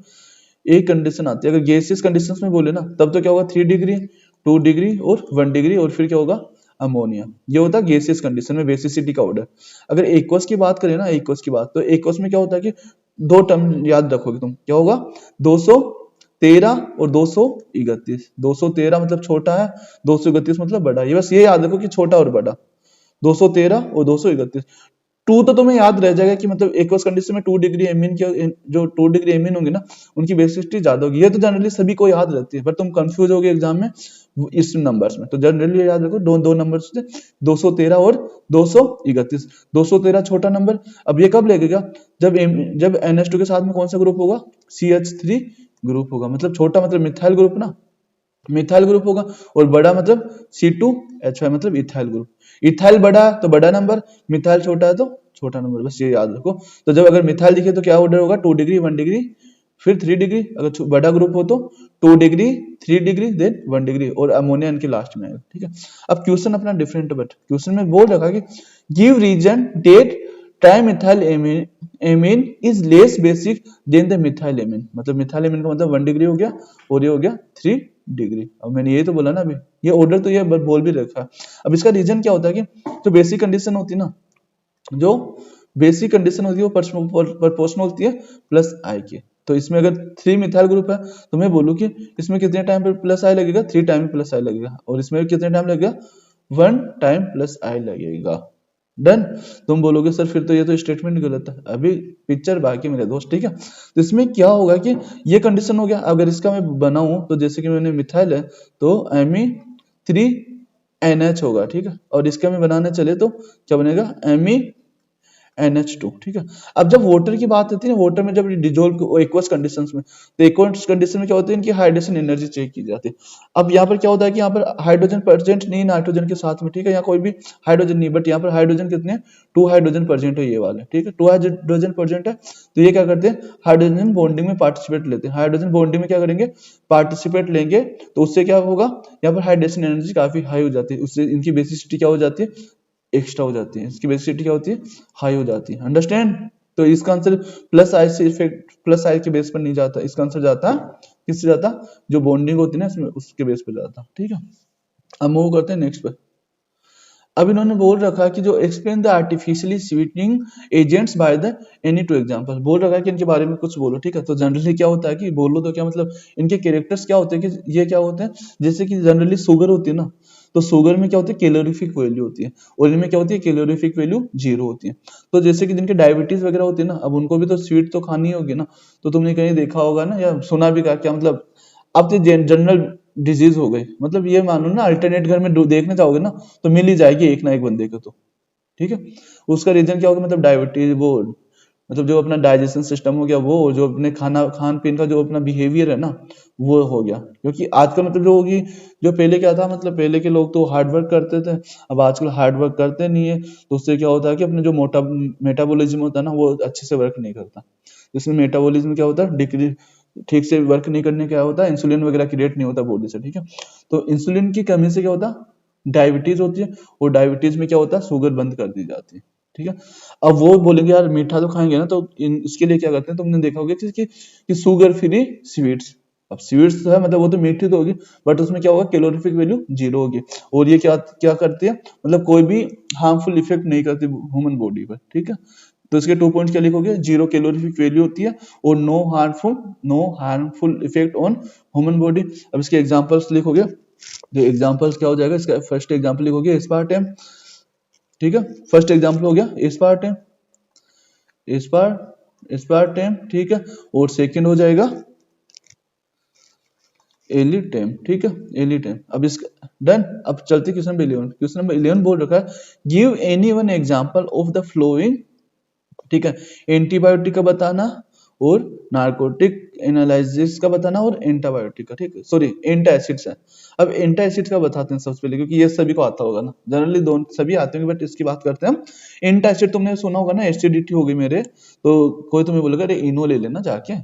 एक कंडीशन आती है, अगर गैसियस कंडीशंस में बोले ना तब तो क्या होगा 3 डिग्री 2 डिग्री और 1 डिग्री, और फिर क्या होगा अमोनिया। ये होता है गैसियस कंडीशन में बेसिसिटी का ऑर्डर। अगर एक्वस की बात करें ना, एक्वस की बात, तो एक्वस में क्या होता है कि 2 टर्म याद रखोगे तुम, क्या होगा 213 और 231। 213 मतलब छोटा है, 231 मतलब बड़ा है, ये बस ये याद रखो कि छोटा और बड़ा। 213 और 231। 2 तो तुम्हें याद रह जाएगा कि मतलब एक्वस कंडीशन में 2 डिग्री एमीन के, जो 2 डिग्री एमीन होंगे ना उनकी बेसिसिटी ज्यादा होगी, ये तो जनरली सभी को याद रहती है, पर तुम कंफ्यूज होगे एग्जाम में इस नंबर्स में। तो जनरली याद रखो दो नंबर्स थे 213 और 231। 213 छोटा नंबर। अब ये कब लगेगा, जब NH2 के साथ में कौन सा ग्रुप होगा CH3 ग्रुप होगा, मतलब छोटा मतलब मिथाइल ग्रुप ना, मिथाइल ग्रुप होगा, और बड़ा मतलब C2H5 मतलब इथाइल ग्रुप। इथाइल बड़ा है तो बड़ा नंबर, मिथाइल छोटा है तो छोटा नंबर, बस ये याद रखो। तो जब अगर मिथाइल दिखे तो क्या ऑर्डर होगा 2 डिग्री 1 डिग्री फिर 3 डिग्री, अगर बड़ा ग्रुप हो तो 2 डिग्री 3 डिग्री देन 1 डिग्री, और अमोनिया इनके लास्ट में आएगा, ठीक है। अब क्वेश्चन अपना डिफरेंट है, बट क्वेश्चन में बोल रखा कि give reason that trimethylamine is less basic than the methylamine. मतलब मिथाइल एमीन का मतलब 1 डिग्री हो गया, और ये हो गया 3 डिग्री। अब मैंने ये तो बोला ना अभी, ये ऑर्डर तो ये बोल भी रखा है। अब इसका रीजन क्या होता है कि जो बेसिक कंडीशन होती है ना, जो बेसिक कंडीशन होती है वो प्रोपोर्शनल होती है प्लस आई के। तो इसमें अगर 3 मिथाइल ग्रुप है तो मैं बोलूँ कि इसमें कितने टाइम पे प्लस आई लगेगा 3 टाइम प्लस आई लगेगा, और इसमें कितने टाइम लगेगा 1 टाइम प्लस आई लगेगा। डन। तुम बोलोगे सर फिर तो ये तो स्टेटमेंट गलत है, अभी पिक्चर बाकी मेरे दोस्त, ठीक है। तो इसमें क्या होगा कि ये कंडीशन हो गया, अगर इसका मैं बनाऊं तो जैसे कि मैंने मिथाइल है तो Me3NH होगा, ठीक है। और इसका मैं बनाने चले तो क्या बनेगा MeNH2, ठीक है। अब जब वाटर की बात आती है ना, वाटर में जब डिजोल्व एक्वस कंडीशंस में, तो एक्वस कंडीशन में क्या होता है इनकी हाइड्रेशन एनर्जी चेक की जाती है। अब यहाँ पर क्या होता है कि यहाँ पर हाइड्रोजन प्रेजेंट नहीं नाइट्रोजन के साथ में, ठीक है, यहाँ कोई भी हाइड्रोजन नहीं, बट यहाँ पर हाइड्रोजन कितने हैं 2 हाइड्रोजन प्रेजेंट है, ये वाले, ठीक है, 2 हाइड्रोजन प्रेजेंट है। तो ये क्या करते हैं हाइड्रोजन बॉन्डिंग में पार्टिसिपेट लेते हैं। हाइड्रोजन बॉन्डिंग में क्या करेंगे पार्टिसिपेट लेंगे, तो उससे क्या होगा यहाँ पर हाइड्रेशन एनर्जी काफी हाई हो जाती है, उससे इनकी बेसिसिटी क्या हो जाती है एक्स्ट्रा हो जाती है, इसकी बेसिसिटी क्या होती है हाई हो जाती है, अंडरस्टैंड। तो इसका आंसर प्लस आई से इफेक्ट प्लस आई के बेस पर नहीं जाता, इसका आंसर जाता किससे जाता जो बॉन्डिंग होती है ना इसमें उसके बेस पर जाता, ठीक है। अब मूव करते हैं नेक्स्ट पे। अब इन्होंने बोल रखा है कि जो explain the artificially sweetening agents by the any two example, बोल रखा है कि इनके बारे में कुछ बोलो, ठीक है। तो जनरली क्या होता है कि बोलो तो क्या मतलब इनके कैरेक्टर्स क्या होते हैं कि ये क्या होते हैं, जैसे कि जनरली शुगर होती है ना, तो शुगर में क्या होती है कैलोरीफिक वैल्यू होती है, और इनमें क्या होती है कैलोरीफिक वैल्यू 0 होती है। तो जैसे कि जिनके डायबिटीज वगैरह होती है ना, अब उनको भी तो स्वीट तो खानी होगी ना, तो तुमने कहीं देखा होगा ना या सुना भी, क्या मतलब अब तो जनरल डिजीज हो गई, मतलब ये मानो ना अल्टरनेट घर में देखने जाओगे ना तो मिल ही जाएगी एक ना एक बंदे को, तो ठीक है। उसका रीजन क्या होगा, मतलब डायबिटीज, वो मतलब जो अपना डाइजेशन सिस्टम हो गया, वो जो अपने खान पीन का जो अपना बिहेवियर है ना, वो हो गया। क्योंकि आजकल मतलब जो होगी, जो पहले क्या था, मतलब पहले के लोग तो हार्ड वर्क करते थे, अब आजकल हार्ड वर्क करते नहीं है, तो उससे क्या होता है कि अपने जो मोटा मेटाबॉलिज्म होता है ना, वो अच्छे से वर्क नहीं करता। इसमें मेटाबॉलिज्म क्या होता है, डिक्रीज, ठीक से वर्क नहीं करने क्या होता है, इंसुलिन वगैरह क्रिएट नहीं होता बॉडी से, ठीक है। तो इंसुलिन की कमी से क्या होता है, डायबिटीज होती है, और डायबिटीज में क्या होता है, शुगर बंद कर दी जाती है, ठीक है। अब वो बोलेंगे यार मीठा तो खाएंगे ना, तो इसके लिए क्या करते हैं, तुमने देखा होगा कि शुगर फ्री स्वीट्स। अब स्वीट्स है मतलब वो तो मीठी तो होगी, बट उसमें क्या होगा, कैलोरीफिक वैल्यू 0 होगी, और ये क्या क्या करती है, मतलब कोई भी हार्मफुल इफेक्ट नहीं करती ह्यूमन बॉडी पर, ठीक है। तो इसके 2 पॉइंट क्या लिखोगे, 0 कैलोरीफिक वैल्यू होती है, और no harmful effect on human body. अब इसके एग्जांपल्स लिखोगे, जो एग्जांपल्स क्या हो जाएगा, इसका फर्स्ट एग्जांपल लिखोगे एस्पार्टेम, ठीक है। फर्स्ट एग्जांपल हो गया एस्पार्टेम, एस्पार्टेम, ठीक है। और सेकंड हो जाएगा एलिटेम, ठीक है, एलिटेम। अब इसका डन। अब चलते क्वेश्चन नंबर 11। क्वेश्चन नंबर 11 बोल रखा है, give any one example of the flowing, ठीक है, एंटीबायोटिक का बताना, और नार्कोटिक एनालिसिस का बताना, और एंटीबायोटिक का, ठीक है, सॉरी एंटासिड्स है। अब एंटासिड्स का बताते हैं सबसे पहले, क्योंकि ये सभी को आता होगा ना, जनरली दोनों सभी आते होंगे, बट इसकी बात करते हैं हम। एंटासिड तुमने सुना होगा ना, एसिडिटी हो गई मेरे, तो कोई तुम्हें बोलेगा अरे इनो ले लेना जाके,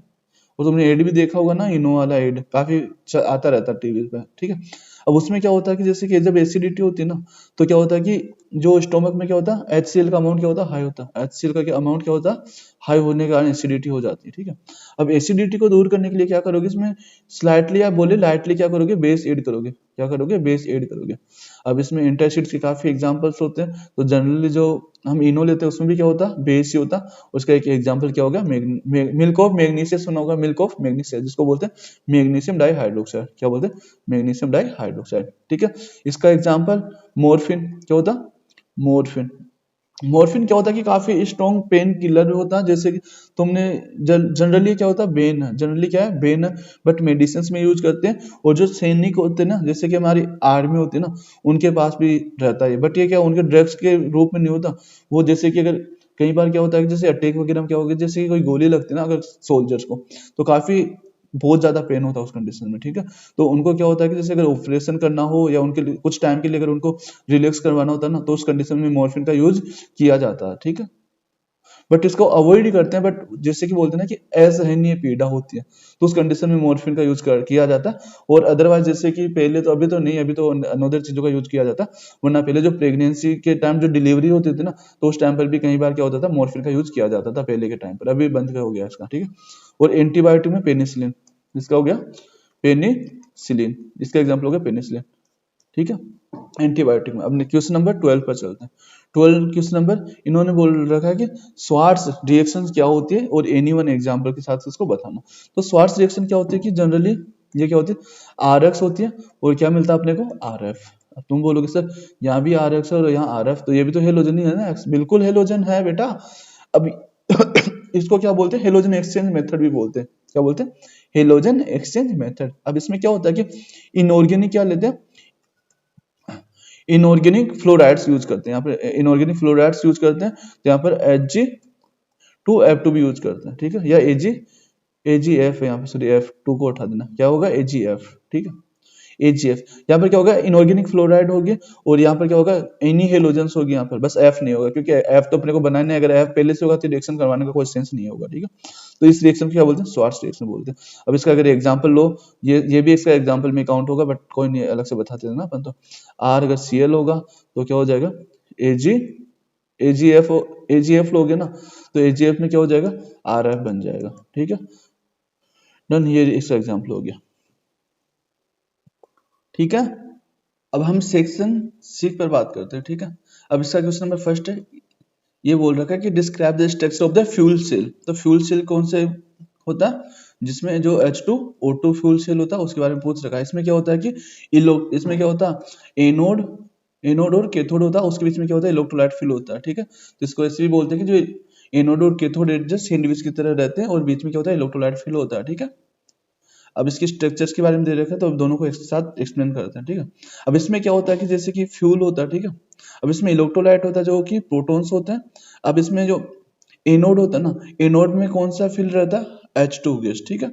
और तुमने एड भी देखा होगा ना, इनो वाला एड काफी आता रहता है टीवी पे, ठीक है। अब उसमें क्या होता है कि जैसे कि जब एसिडिटी होती है ना, तो क्या होता है कि जो स्टोमक में क्या होता है, HCl का अमाउंट क्या होता है, हाई होता है, HCl का अमाउंट क्या होता है, हाई होने के कारण एसिडिटी हो जाती है, ठीक है। अब एसिडिटी को दूर करने के लिए क्या करोगे, इसमें स्लाइटली या बोले लाइटली क्या करोगे, बेस ऐड करोगे, क्या करोगे, बेस ऐड करोगे। अब इसमें एंटासिड्स के काफी एग्जांपल्स होते हैं, तो जनरली जो हम इनो लेते हैं उसमें भी क्या होता है, बेस ही होता है। उसका एक एग्जांपल क्या होगा, मिल्क ऑफ मैग्नीशिया सुना होगा, मिल्क ऑफ मैग्नीशिया, जिसको बोलते हैं मैग्नीशियम डाइहाइड्रोक्साइड, क्या बोलते हैं, मैग्नीशियम डाइहाइड्रोक्साइड, ठीक है। इसका एग्जांपल मॉर्फिन, क्या होता, मॉर्फिन। मॉर्फिन क्या होता है कि काफी स्ट्रॉन्ग पेन किलर होता है, जैसे कि तुमने जनरली क्या होता है, बेन है, जनरली क्या है, बेन है, बट मेडिसिन में यूज करते हैं। और जो सैनिक होते हैं ना, जैसे कि हमारी आर्मी होती है ना, उनके पास भी रहता है, बट ये क्या उनके ड्रग्स के रूप में नहीं होता। वो जैसे कि अगर कई बार क्या होता है कि जैसे अटैक वगैरह में क्या होगा, जैसे कि कोई गोली लगती है ना अगर सोल्जर्स को, तो काफी बहुत ज्यादा पेन होता है उस कंडीशन में, ठीक है। तो उनको क्या होता है कि जैसे अगर ऑपरेशन करना हो, या उनके लिए कुछ टाइम के लिए अगर उनको रिलैक्स करवाना होता है ना, तो उस कंडीशन में मॉर्फिन का यूज किया जाता है, ठीक है। बट इसको अवॉइड ही करते हैं, बट जैसे कि बोलते हैं ना कि असहनीय पीड़ा होती है, तो उस कंडीशन में मॉर्फिन का यूज किया जाता है। और अदरवाइज जैसे कि पहले तो, अभी तो नहीं, अभी तो अनदर चीजों का यूज किया जाता है, वरना पहले जो प्रेगनेंसी के टाइम जो डिलीवरी होती थी ना, तो उस टाइम पर भी कई बार क्या होता था, मॉर्फिन का यूज किया जाता था पहले के टाइम पर, अभी बंद हो गया इसका, ठीक है। और एंटीबायोटिक में पेनिसिलिन, इसका हो गया पेनिसिलिन, इसका एग्जाम्पल हो गया पेनिसिलिन, ठीक है, एंटीबायोटिक में। अब क्वेश्चन नंबर 12 पर चलते हैं। 12 क्वेश्चन नंबर इन्होंने बोल रखा है कि स्वार्ट्स रिएक्शन क्या होती है, और एनी वन एग्जाम्पल के साथ उसको बताना। तो स्वार्ट्स रिएक्शन क्या होती है कि जनरली ये क्या होती है, RX होती है, और क्या मिलता है अपने को, RF। अब तुम बोलोगे सर यहाँ भी RX है और यहाँ RF, तो ये भी तो हेलोजन ही है ना, बिल्कुल हेलोजन है बेटा। अब इसको क्या बोलते हैं, हेलोजन एक्सचेंज मेथड भी बोलते हैं, क्या बोलते हैं, हेलोजन एक्सचेंज मेथड। अब इसमें क्या होता है कि इनऑर्गेनिक क्या लेते हैं, इनऑर्गेनिक फ्लोराइड्स यूज करते हैं, यहाँ पर इनऑर्गेनिक फ्लोराइड्स यूज करते हैं, तो यहाँ पर Hg2F2 भी यूज करते हैं, ठीक है, या AgF है यहाँ पे, सॉरी F2 को उठा देना, क्या होगा AgF, ठीक है, AgF। यहाँ पर क्या होगा, इनऑर्गेनिक फ्लोराइड होगी, और यहाँ पर क्या होगा, एनी हेलोजेंस होगी, यहाँ पर बस F नहीं होगा, क्योंकि F तो अपने को बनाना है, अगर F पहले से होगा तो रिएक्शन करवाने का कोई सेंस नहीं होगा, ठीक है। तो इस रिएक्शन को क्या बोलते हैं, स्वार्ट्स रिएक्शन बोलते हैं। अब इसका अगर एग्जांपल लो, ये भी इसका एग्जांपल में काउंट होगा, बट कोई नहीं, अलग से बताते थे ना अपन तो। R अगर Cl होगा तो क्या हो जाएगा, Ag AgF AgF लोगे ना, तो AgF में क्या हो जाएगा, RF बन जाएगा, ठीक है, डन। ये इसका एग्जांपल हो गया, ठीक है। अब हम सेक्शन सी पर बात करते हैं, ठीक है। अब इसका क्वेश्चन नंबर फर्स्ट है, ये बोल रखा है कि describe the structure of the fuel cell. तो फ्यूल सेल कौन से होता है, जिसमें जो H2O2 फ्यूल सेल होता है उसके बारे में पूछ रखा है। इसमें क्या होता है कि इसमें क्या होता है, एनोड और कैथोड होता है, उसके बीच में क्या होता है, इलेक्ट्रोलाइट फिल होता है, ठीक है। तो इसको ऐसे भी बोलते हैं कि जो एनोड और कैथोड जस्ट सैंडविच की तरह रहते हैं और बीच में क्या होता है, इलेक्ट्रोलाइट फिल होता है, ठीक है। अब इसके स्ट्रक्चर्स के बारे में दे रखा है, तो अब दोनों को एक साथ एक्सप्लेन करते हैं, ठीक है। अब इसमें क्या होता है कि जैसे कि फ्यूल होता है, ठीक है। अब इसमें इलेक्ट्रोलाइट होता है जो कि प्रोटॉन्स होते हैं। अब इसमें जो एनोड होता है ना, एनोड में कौन सा फिल रहता है, H2 गैस, ठीक है।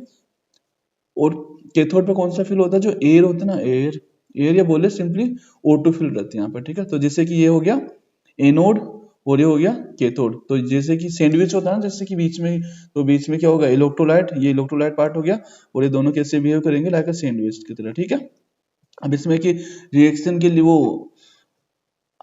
और कैथोड पे कौन सा फिल होता है, जो एयर होता है ना, एयर या बोले सिंपली O2 फिल रहती है यहाँ पर, ठीक है। तो जैसे कि ये हो गया एनोड और ये हो गया कैथोड। तो जैसे कि सैंडविच होता है ना, जैसे कि बीच में, तो बीच में क्या होगा, इलेक्ट्रोलाइट, ये इलेक्ट्रोलाइट पार्ट हो गया और ये दोनों कैसे बिहेव करेंगे, लाइक अ सैंडविच की तरह, ठीक है। अब इसमें कि रिएक्शन के लिए वो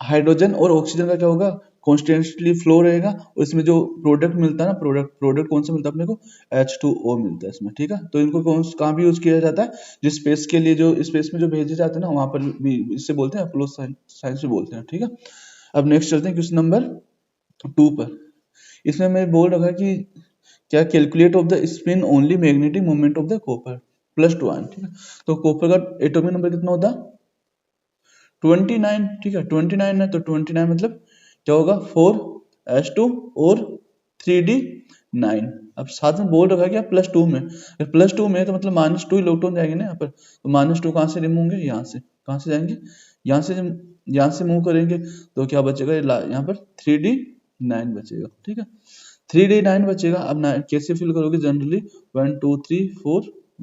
हाइड्रोजन और ऑक्सीजन का क्या होगा, कॉन्स्टेंटली फ्लो रहेगा। और इसमें जो प्रोडक्ट मिलता है ना, प्रोडक्ट कौन सा मिलता है अपने को, H2O मिलता है इसमें, ठीक है। तो इनको कहाँ भी यूज किया जाता है, जो स्पेस के लिए, जो स्पेस में जो भेजे जाते हैं ना, वहां पर भी इससे बोलते हैं, अपोलो साइंस से बोलते हैं, ठीक है। अब नेक्स्ट चलते हैं क्वेश्चन नंबर 2 पर। इसमें मैं बोल रखा है कि क्या calculate of the spin only magnetic moment of the copper +2 ion, ठीक है। तो कॉपर का एटॉमिक नंबर कितना होता है, 29, ठीक है। 29 है तो 29 मतलब क्या होगा, 4s2 और 3d9। अब साथ में बोल रखा है क्या, +2 में, अगर +2 में है तो मतलब -2 इलेक्ट्रॉन जाएंगे ना यहाँ पर। तो -2 कहाँ से रिमूव होंगे, यहाँ से, कहाँ से जाएंगे, यहाँ से मूव करेंगे तो क्या बचेगा, यहाँ पर 3d9 बचेगा, ठीक है। 3d9 बचेगा। अब कैसे फिल करोगे, जनरली 1 2 3 4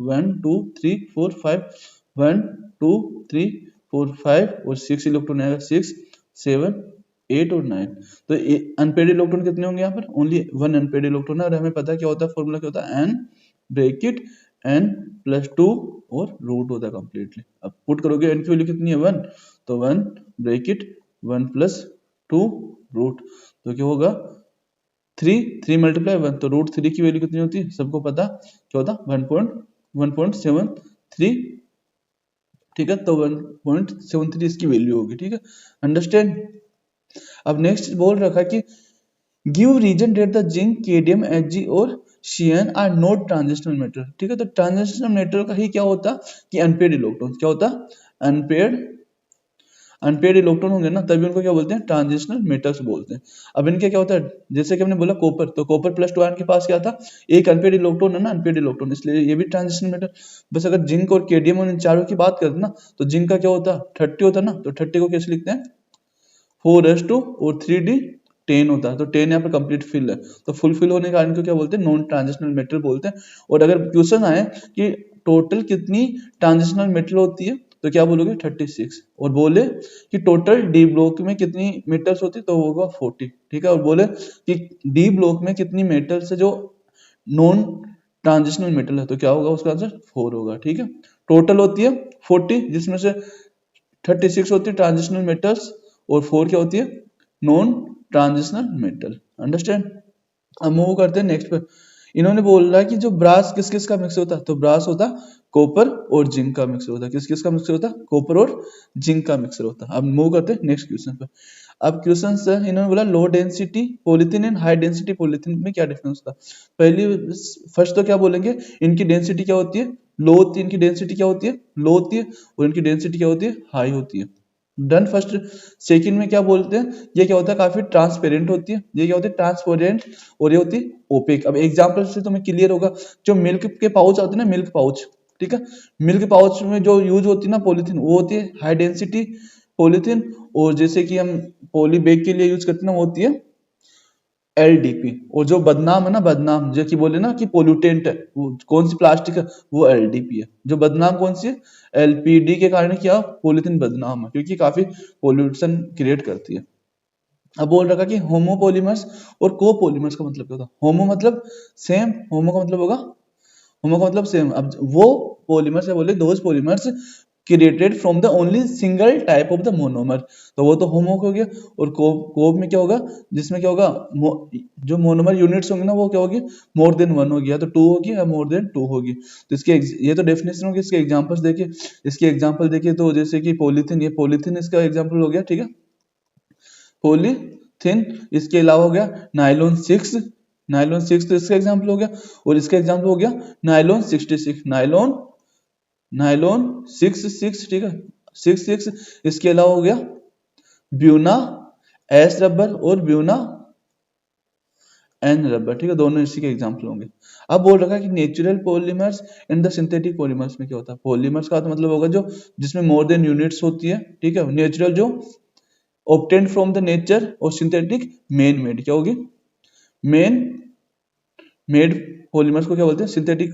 1 2 3 4 5 1 2 3 4 5 और 6 इलेक्ट्रॉन आएगा, 6 7 8 और 9। तो अनपेड इलेक्ट्रॉन कितने होंगे यहाँ पर, ओनली 1 अनपेड इलेक्ट्रॉन है। और हमें पता है क्या होता है, फॉर्मूला क्या होता है, n ब्रैकेट n +2 और रूट होता है कंप्लीटली। अब पुट करोगे n की वैल्यू कितनी है, 1, तो 1 ब्रैकेट 1 +2 रूट, तो क्या होगा 3 3 × 1, तो √3 की वैल्यू कितनी होती है, सबको पता क्या होता, 1.73, ठीक है। तो 1.73 इसकी वैल्यू होगी, ठीक है, अंडरस्टैंड। अब नेक्स्ट बोल रखा है कि give reason that the zinc, cadmium, Hg और शीयन आर नॉट ट्रांजिशनल मेटल, ठीक है। तो ट्रांजिशनल मेटल का ही क्या होता कि अनपेड इलेक्ट्रॉन, क्या होता, अनपेड इलेक्ट्रॉन होंगे ना, तभी उनको क्या बोलते हैं, ट्रांजिशनल मेटल्स बोलते हैं। अब इनके क्या होता है, जैसे कि हमने बोला कॉपर, तो कॉपर +2 आयन के पास क्या था, एक अनपेड इलेक्ट्रॉन है ना, अनपेड इलेक्ट्रॉन, इसलिए ये भी ट्रांजिशनल मेटल। बस अगर जिंक और केडियम और इन चारों की बात करते ना, तो जिंक का क्या होता, 30 होता ना, तो 30 को कैसे लिखते हैं, 4s2 और 3d10 होता है। तो 10 यहाँ पर कंप्लीट फिल है, तो फुल फिल होने के कारण को क्या बोलते हैं, नॉन ट्रांजिशनल मेटल बोलते हैं। और अगर क्वेश्चन आए कि टोटल कितनी ट्रांजिशनल मेटल होती है, तो क्या बोलोगे, 36। और बोले कि टोटल डी ब्लॉक में कितनी मेटल्स होती है, तो होगा 40, ठीक है। और बोले कि डी ब्लॉक में कितनी मेटल्स है जो नॉन ट्रांजिशनल मेटल है, तो क्या होगा, उसका आंसर 4 होगा, ठीक है। टोटल होती है 40, जिसमें से 36 होती है ट्रांजिशनल मेटल्स और 4 क्या होती है, नॉन ट्रांजिशनल मेटल, अंडरस्टैंड। अब मूव करते हैं नेक्स्ट पे। इन्होंने बोल रहा है कि जो ब्रास किस किस का मिक्सर होता है, तो ब्रास होता है कॉपर और जिंक का मिक्सर होता है। किस किस का मिक्सर होता है, कॉपर और जिंक का मिक्सर होता है। अब मूव करते हैं नेक्स्ट क्वेश्चन पे। अब क्वेश्चन से इन्होंने बोला low density polythene and high density polythene में क्या डिफरेंस होता है। पहली फर्स्ट तो क्या बोलेंगे, इनकी डेंसिटी क्या होती है, लो होती है, इनकी डेंसिटी क्या होती है, लो होती है, और इनकी डेंसिटी क्या होती है, हाई होती है। Done first. सेकंड में क्या बोलते हैं, ये क्या होता है, काफी ट्रांसपेरेंट होती है, ये क्या होती है, ट्रांसपेरेंट, और ये होती है ओपेक। अब एग्जांपल से तुम्हें क्लियर होगा, जो मिल्क के पाउच आते हैं ना, मिल्क पाउच, ठीक है, मिल्क पाउच में जो यूज होती है ना पॉलीथीन, वो होती है हाई डेंसिटी पॉलीथीन। और जैसे कि हम पॉली बैग के लिए यूज करते हैं ना, वो होती है LDP। और जो बदनाम है ना, बदनाम जो कि बोले ना कि पोल्यूटेंट है, वो कौन सी प्लास्टिक है, वो LDP है। जो बदनाम कौन सी है, LPD के कारण क्या, पॉलीथीन बदनाम है, क्योंकि काफी पोल्यूशन क्रिएट करती है। अब बोल रखा कि होमोपॉलीमर्स और कोपॉलीमर्स का मतलब क्या होता है। होमो मतलब सेम, होमो का मतलब होगा, होमो का मतलब सेम। अब वो पॉलीमर्स है, बोले those polymers created from the only single type of the monomer, तो वो तो होमो हो गया। और कोप में क्या होगा, जिसमें क्या होगा, जो मोनोमर यूनिट्स होंगे ना वो क्या होगी, मोर देन वन होगी, या तो टू होगी या मोर देन टू होगी। तो इसके ये तो डेफिनेशन होगी, इसके एग्जांपल्स देखिए, इसके एग्जांपल देखिए तो जैसे कि पॉलीथीन, ये पॉलीथीन इसका एग्जांपल हो गया, ठीक है, पॉलीथीन। इसके अलावा हो गया नायलॉन 6, नायलॉन 6 तो इसका एग्जांपल हो गया। और इसका एग्जांपल हो गया नायलॉन 66, नायलॉन 66, ठीक है, 66। इसके अलावा हो गया ब्यूना एस रबर और ब्यूना एन रबर, ठीक है, दोनों इसी के एग्जांपल होंगे। अब बोल रखा है कि natural polymers and the synthetic polymers में क्या होता है, पॉलीमर्स का तो मतलब होगा जो जिसमें मोर देन यूनिट्स होती है, ठीक है, नेचुरल जो ऑब्टेन्ड फ्रॉम द नेचर, और सिंथेटिक मैन मेड क्या होगी, मैन मेड पॉलीमर्स को क्या बोलते हैं, सिंथेटिक।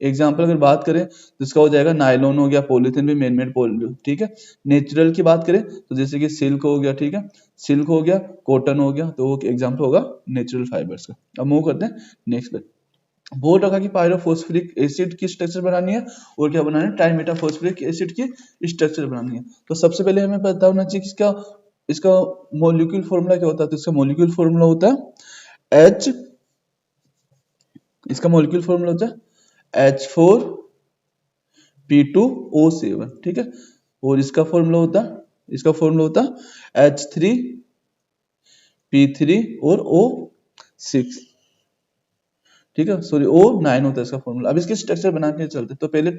एग्जाम्पल अगर बात करें तो इसका हो जाएगा नायलॉन हो गया, पॉलीथिन भी मैन मेड पॉलीमर, ठीक है। नेचुरल की बात करें तो जैसे कि सिल्क हो गया, ठीक है, सिल्क हो गया, कॉटन हो गया, तो वो एग्जाम्पल होगा नेचुरल फाइबर्स का। अब मूव करते हैं नेक्स्ट पे। बोल रखा कि पायरोफॉस्फोरिक एसिड की स्ट्रक्चर बनानी है और क्या बनाना है, ट्राइमेटाफॉस्फोरिक एसिड की स्ट्रक्चर बनानी है। तो सबसे पहले हमें पता होना चाहिए इसका इसका मॉलिक्यूल फॉर्मूला क्या होता है। तो इसका मॉलिक्यूल फॉर्मूला होता है H, इसका मॉलिक्यूल फॉर्मूला होता है H4P2O7, ठीक है। और इसका फॉर्मूला होता है H3P3 और O6, ठीक है, सॉरी O9 होता है इसका फॉर्मूला। अब इसके स्ट्रक्चर बना के चलते, तो पहले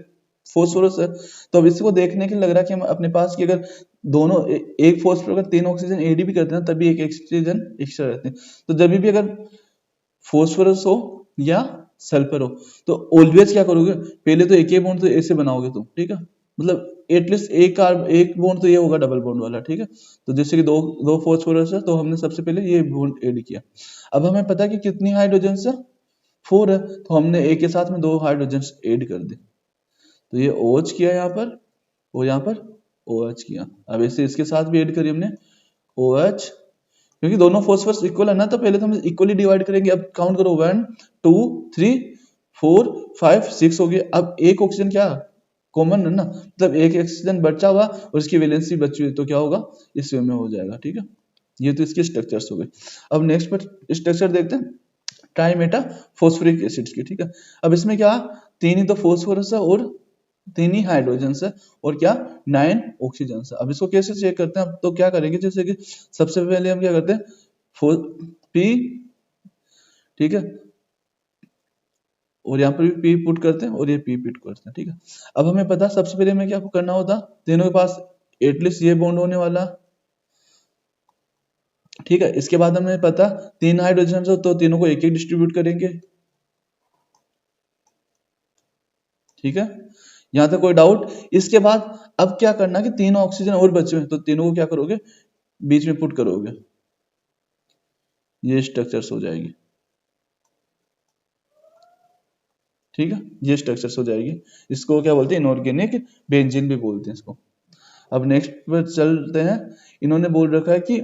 फॉस्फोरस है, तो अब इसको देखने के लिए लग रहा है कि हम अपने पास की अगर दोनों एक फॉस्फोरस अगर 3 ऑक्सीजन एडी भी करते हैं तभी एक ऑक्सीजन एक्स्ट्रा रहते हैं। तो जब भी अगर फॉस्फोरस हो या सल्फर हो तो ऑलवेज क्या करोगे, पहले तो एक ही बॉन्ड तो ऐसे बनाओगे तुम, ठीक है, मतलब एटलीस्ट एक बॉन्ड तो ये होगा डबल बॉन्ड वाला, ठीक है। तो जैसे कि दो फॉस्फोरस है तो हमने सबसे पहले ये बॉन्ड ऐड किया। अब हमें पता है कि कितनी हाइड्रोजन है, 4 है, तो हमने एक के साथ में 2 हाइड्रोजन ऐड कर दी, तो ये OH किया यहाँ पर और यहाँ पर OH किया। अब ऐसे इसके साथ भी ऐड करी हमने OH, क्योंकि दोनों फॉस्फोरस इक्वल है ना, तो पहले तो हम इक्वली डिवाइड करेंगे। अब काउंट करो 1 2 3 4 5 6 हो गए। अब एक ऑक्सीजन क्या कॉमन है ना, मतलब एक ऑक्सीजन बचा हुआ और इसकी वैलेंसी बची हुई, तो क्या होगा, इस वे में हो जाएगा, ठीक है। ये तो इसके स्ट्रक्चर्स हो गए। अब नेक्स्ट पर स्ट्रक्चर देखते हैं ट्राइमेटा फॉस्फोरिक एसिड्स की, ठीक है। अब इसमें क्या 3 ही तो फॉस्फोरस है और 3 ही हाइड्रोजन है और क्या 9 ऑक्सीजन है। अब इसको कैसे चेक करते हैं, अब तो क्या करेंगे, जैसे कि सबसे पहले हम क्या करते हैं पी, ठीक है, और यहाँ पर भी पी पुट करते हैं और ये पी पुट करते हैं, ठीक है। अब हमें पता सबसे पहले हमें क्या करना होता, तीनों के पास एटलीस्ट ये बॉन्ड होने वाला, ठीक है। इसके बाद हमें पता 3 हाइड्रोजन हो तो तीनों को एक एक डिस्ट्रीब्यूट करेंगे, ठीक है, यहां तक कोई डाउट। इसके बाद अब क्या करना कि 3 ऑक्सीजन और बचे हुए तो तीनों को क्या करोगे, बीच में पुट करोगे, ये स्ट्रक्चर्स हो जाएगी, ठीक है, ये स्ट्रक्चर्स हो जाएगी। इसको क्या बोलते हैं, इनऑर्गेनिक बेंजीन भी बोलते हैं इसको। अब नेक्स्ट पर चलते हैं। इन्होंने बोल रखा है कि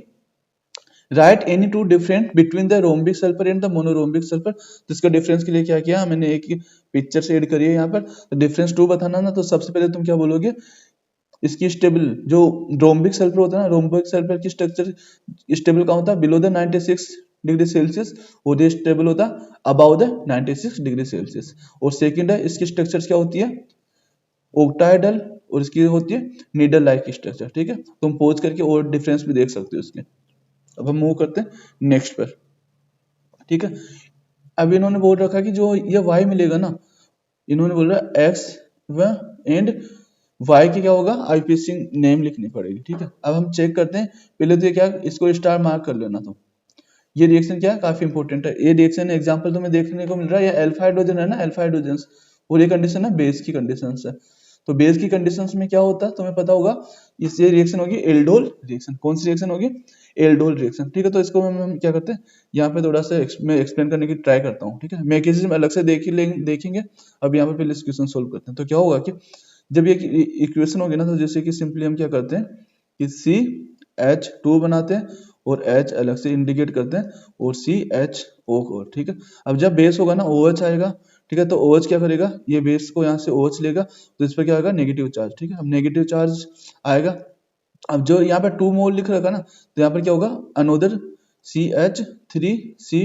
write any two different between the rhombic sulphur and the monorhombic sulphur. तो इसका डिफरेंस के लिए क्या किया, मैंने एक पिक्चर से ऐड करी है यहाँ पर, तो डिफरेंस 2 बताना ना, तो सबसे पहले तुम क्या बोलोगे, इसकी स्टेबल जो रोम्बिक सल्फर होता है ना, रोम्बिक सल्फर की स्ट्रक्चर स्टेबल कहाँ होता है, बिलो द 96 डिग्री सेल्सियस, और ये स्टेबल होता है अबाउ द 96 डिग्री सेल्सियस। और सेकंड है इसकी स्ट्रक्चर क्या होती है, ऑक्टाहेड्रल, और इसकी होती है नीडल लाइक स्ट्रक्चर, ठीक है। तुम पॉज करके और डिफरेंस भी देख सकते हो इसके। अब हम मूव करते हैं नेक्स्ट पर, ठीक है। अब इन्होंने बोल रखा कि जो ये y मिलेगा ना, इन्होंने बोल रहा x एंड y की क्या होगा, आईपीसी नेम लिखनी पड़ेगी, ठीक है। अब हम चेक करते हैं, पहले तो ये क्या, इसको स्टार मार्क कर लेना। तो ये रिएक्शन क्या है, काफी इंपॉर्टेंट है। ये रिएक्शन एग्जांपल तुम्हें देखने को मिल रहा है, ये अल्फा हाइड्रोजन है ना, अल्फा हाइड्रोजन, और ये कंडीशन है बेस की कंडीशन है। तो बेस की कंडीशंस में क्या होता है तुम्हें पता होगा, इससे रिएक्शन होगी एल्डोल रिएक्शन। कौन सी रिएक्शन होगी, एल्डोल रिएक्शन, ठीक है। तो इसको हम क्या करते हैं, यहाँ पे थोड़ा सा मैं एक्सप्लेन करने की ट्राई करता हूँ, ठीक है। मैकेनिज्म अलग से देखेंगे। अब यहाँ पे पहले इक्वेशन सोल्व करते हैं। तो क्या होगा कि जब ये इक्वेशन होगी ना, तो जैसे कि सिंपली हम क्या करते हैं कि CH2 बनाते हैं और H अलग से इंडिकेट करते हैं और CHO को, ठीक है। अब जब बेस होगा ना OH आएगा, ठीक है। तो OH क्या करेगा, ये बेस को यहाँ से OH लेगा तो इस पर क्या होगा, नेगेटिव चार्ज। ठीक है, अब नेगेटिव चार्ज आएगा। अब जो यहाँ पे 2 मोल लिख रखा ना, तो यहाँ पर क्या होगा, another CH3C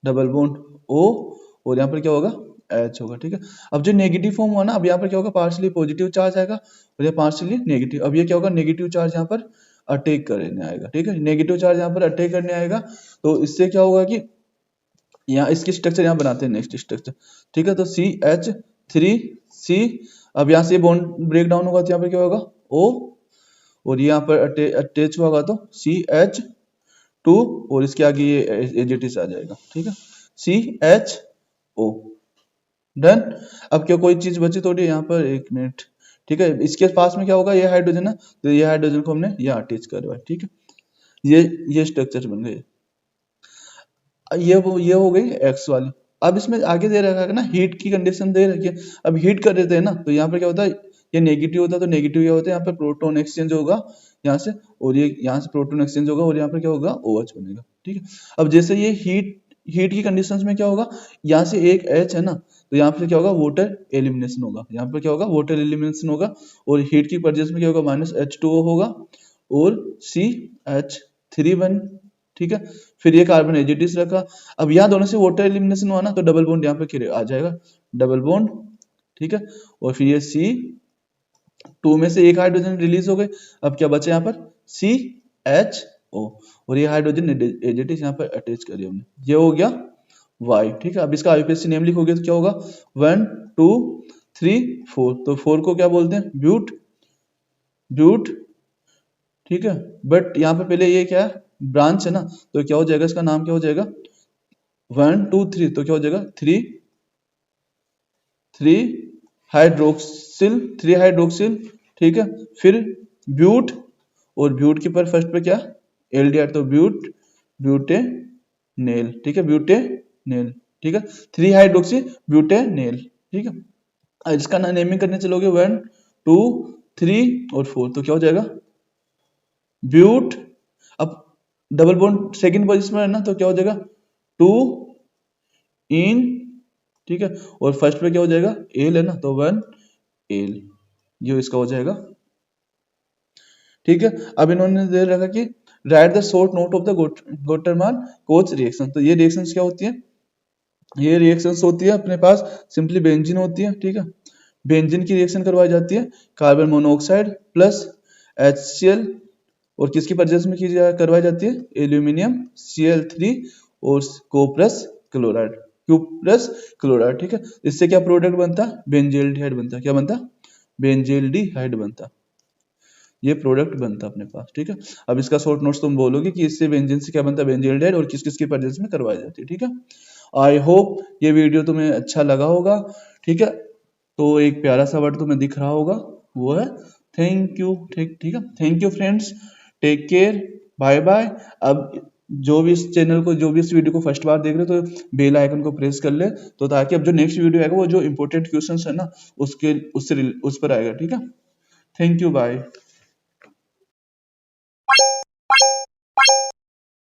double bond O, और यहाँ पर क्या होगा, H होगा। ठीक है, अब जो नेगेटिव फॉर्म हुआ ना, अब यहाँ पर क्या होगा, पार्शियली पॉजिटिव चार्ज आएगा और ये पार्शियली नेगेटिव। अब ये क्या होगा, नेगेटिव चार्ज यहाँ पर अटैक करने आएगा। ठीक है, नेगेटिव चार्ज यहाँ पर अटैक करने आएगा, तो इससे क्या होगा कि यहाँ इसकी स्ट्रक्चर यहाँ बनाते हैं, नेक्स्ट स्ट्रक्चर। ठीक है, तो CH3C, अब यहाँ से बॉन्ड ब्रेक डाउन होगा तो यहाँ पर क्या होगा, O, और यहाँ पर अटैच होगा तो CH2, और इसके आगे ये एजेटिस आ जाएगा। ठीक है, CHO, डन। अब क्या कोई चीज बची थोड़ी यहाँ पर, 1 मिनट। ठीक है, इसके पास में क्या होगा, ये हाइड्रोजन है, तो ये हाइड्रोजन को हमने यहाँ अटैच करवाया। ठीक है, ये स्ट्रक्चर बन गए। ये हो गई एक्स वाली। अब इसमें आगे दे रखा है ना, हीट की कंडीशन दे रखी है। अब हीट कर देते हैं ना, तो यहाँ पर क्या होता है, ये नेगेटिव होता है, तो नेगेटिव क्या होता है, यहाँ पर प्रोटॉन एक्सचेंज होगा यहाँ से, और ये यहाँ से प्रोटॉन एक्सचेंज होगा, और यहाँ पर क्या होगा, OH बनेगा। ठीक है, अब जैसे ये हीट की कंडीशंस में क्या होगा, यहाँ से एक H है ना, तो यहाँ पर क्या होगा, वाटर एलिमिनेशन होगा। यहाँ पर क्या होगा, वाटर एलिमिनेशन होगा, और हीट की परजेंस में क्या होगा, -H2O होगा और CH3 बन। ठीक है, फिर ये कार्बन एजेटिस रखा। अब यहाँ दोनों से वाटर एलिमिनेशन हुआ ना, तो डबल बॉन्ड यहाँ पे आ जाएगा, डबल बॉन्ड। ठीक है, और फिर ये C2 में से एक हाइड्रोजन रिलीज हो गए। अब क्या बचा यहाँ पर, CHO, और ये हाइड्रोजन एजेटिस यहाँ पर अटैच करिए हमने, ये हो गया Y। ठीक है, अब इसका आईयूपीएसी नेम लिखोगे तो क्या होगा, 1 2 3 4, तो 4 को क्या बोलते हैं, ब्यूट। ठीक है, बट यहाँ पे पहले ये क्या है, ब्रांच है ना, तो क्या हो जाएगा, इसका नाम क्या हो जाएगा, 1 2 3, तो क्या हो जाएगा, 3 हाइड्रोक्सिल। ठीक है, फिर ब्यूट, और ब्यूट के पर फर्स्ट पे क्या, एल्डिहाइड, तो ब्यूटेनेल। ठीक है, ब्यूटेनेल। ठीक है, 3 हाइड्रोक्सी ब्यूटेनेल। ठीक है, इसका नेमिंग करने चलोगे 1 2 3 और 4, तो क्या हो जाएगा, ब्यूट। अब डबल बॉन्ड सेकंड पोजीशन में है ना, तो क्या हो जाएगा, 2 इन। ठीक है, और फर्स्ट पे क्या हो जाएगा, एल है ना, तो 1 एल, ये इसका हो जाएगा। ठीक है, अब इन्होंने दे रखा कि write the short note of the Gattermann Koch reaction. तो ये रिएक्शंस क्या होती है, ये रिएक्शंस होती है अपने पास सिंपली बेंजीन होती है। ठीक है, बेंजीन की रिएक्शन करवाई जाती है कार्बन मोनोऑक्साइड प्लस HCl, और किसकी प्रेजेंस में करवाई जाती है, एल्यूमिनियम Cl3 और कुप्रस क्लोराइड। ठीक है, इससे क्या प्रोडक्ट बनता है, बेंजील्डिहाइड बनता है। क्या बनता, बेंजील्डिहाइड बनता, ये प्रोडक्ट बनता अपने पास। ठीक है, अब इसका शॉर्ट नोट्स तुम बोलोगे कि इससे बेंजीन से क्या बनता है, बेंजील्डिहाइड, और किस किस की प्रेजेंस में करवाई जाती है। ठीक है, आई होप ये वीडियो तुम्हें अच्छा लगा होगा। ठीक है, तो एक प्यारा सा वर्ड तुम्हें दिख रहा होगा, वो है थैंक यू। ठीक है, thank you friends, take care, bye bye. अब जो भी इस चैनल को, जो भी इस वीडियो को फर्स्ट बार देख रहे हो, तो बेल आइकन को प्रेस कर ले, तो ताकि अब जो नेक्स्ट वीडियो आएगा वो जो इंपॉर्टेंट क्वेश्चंस है ना, उस पर आएगा। ठीक है, थैंक यू, बाय।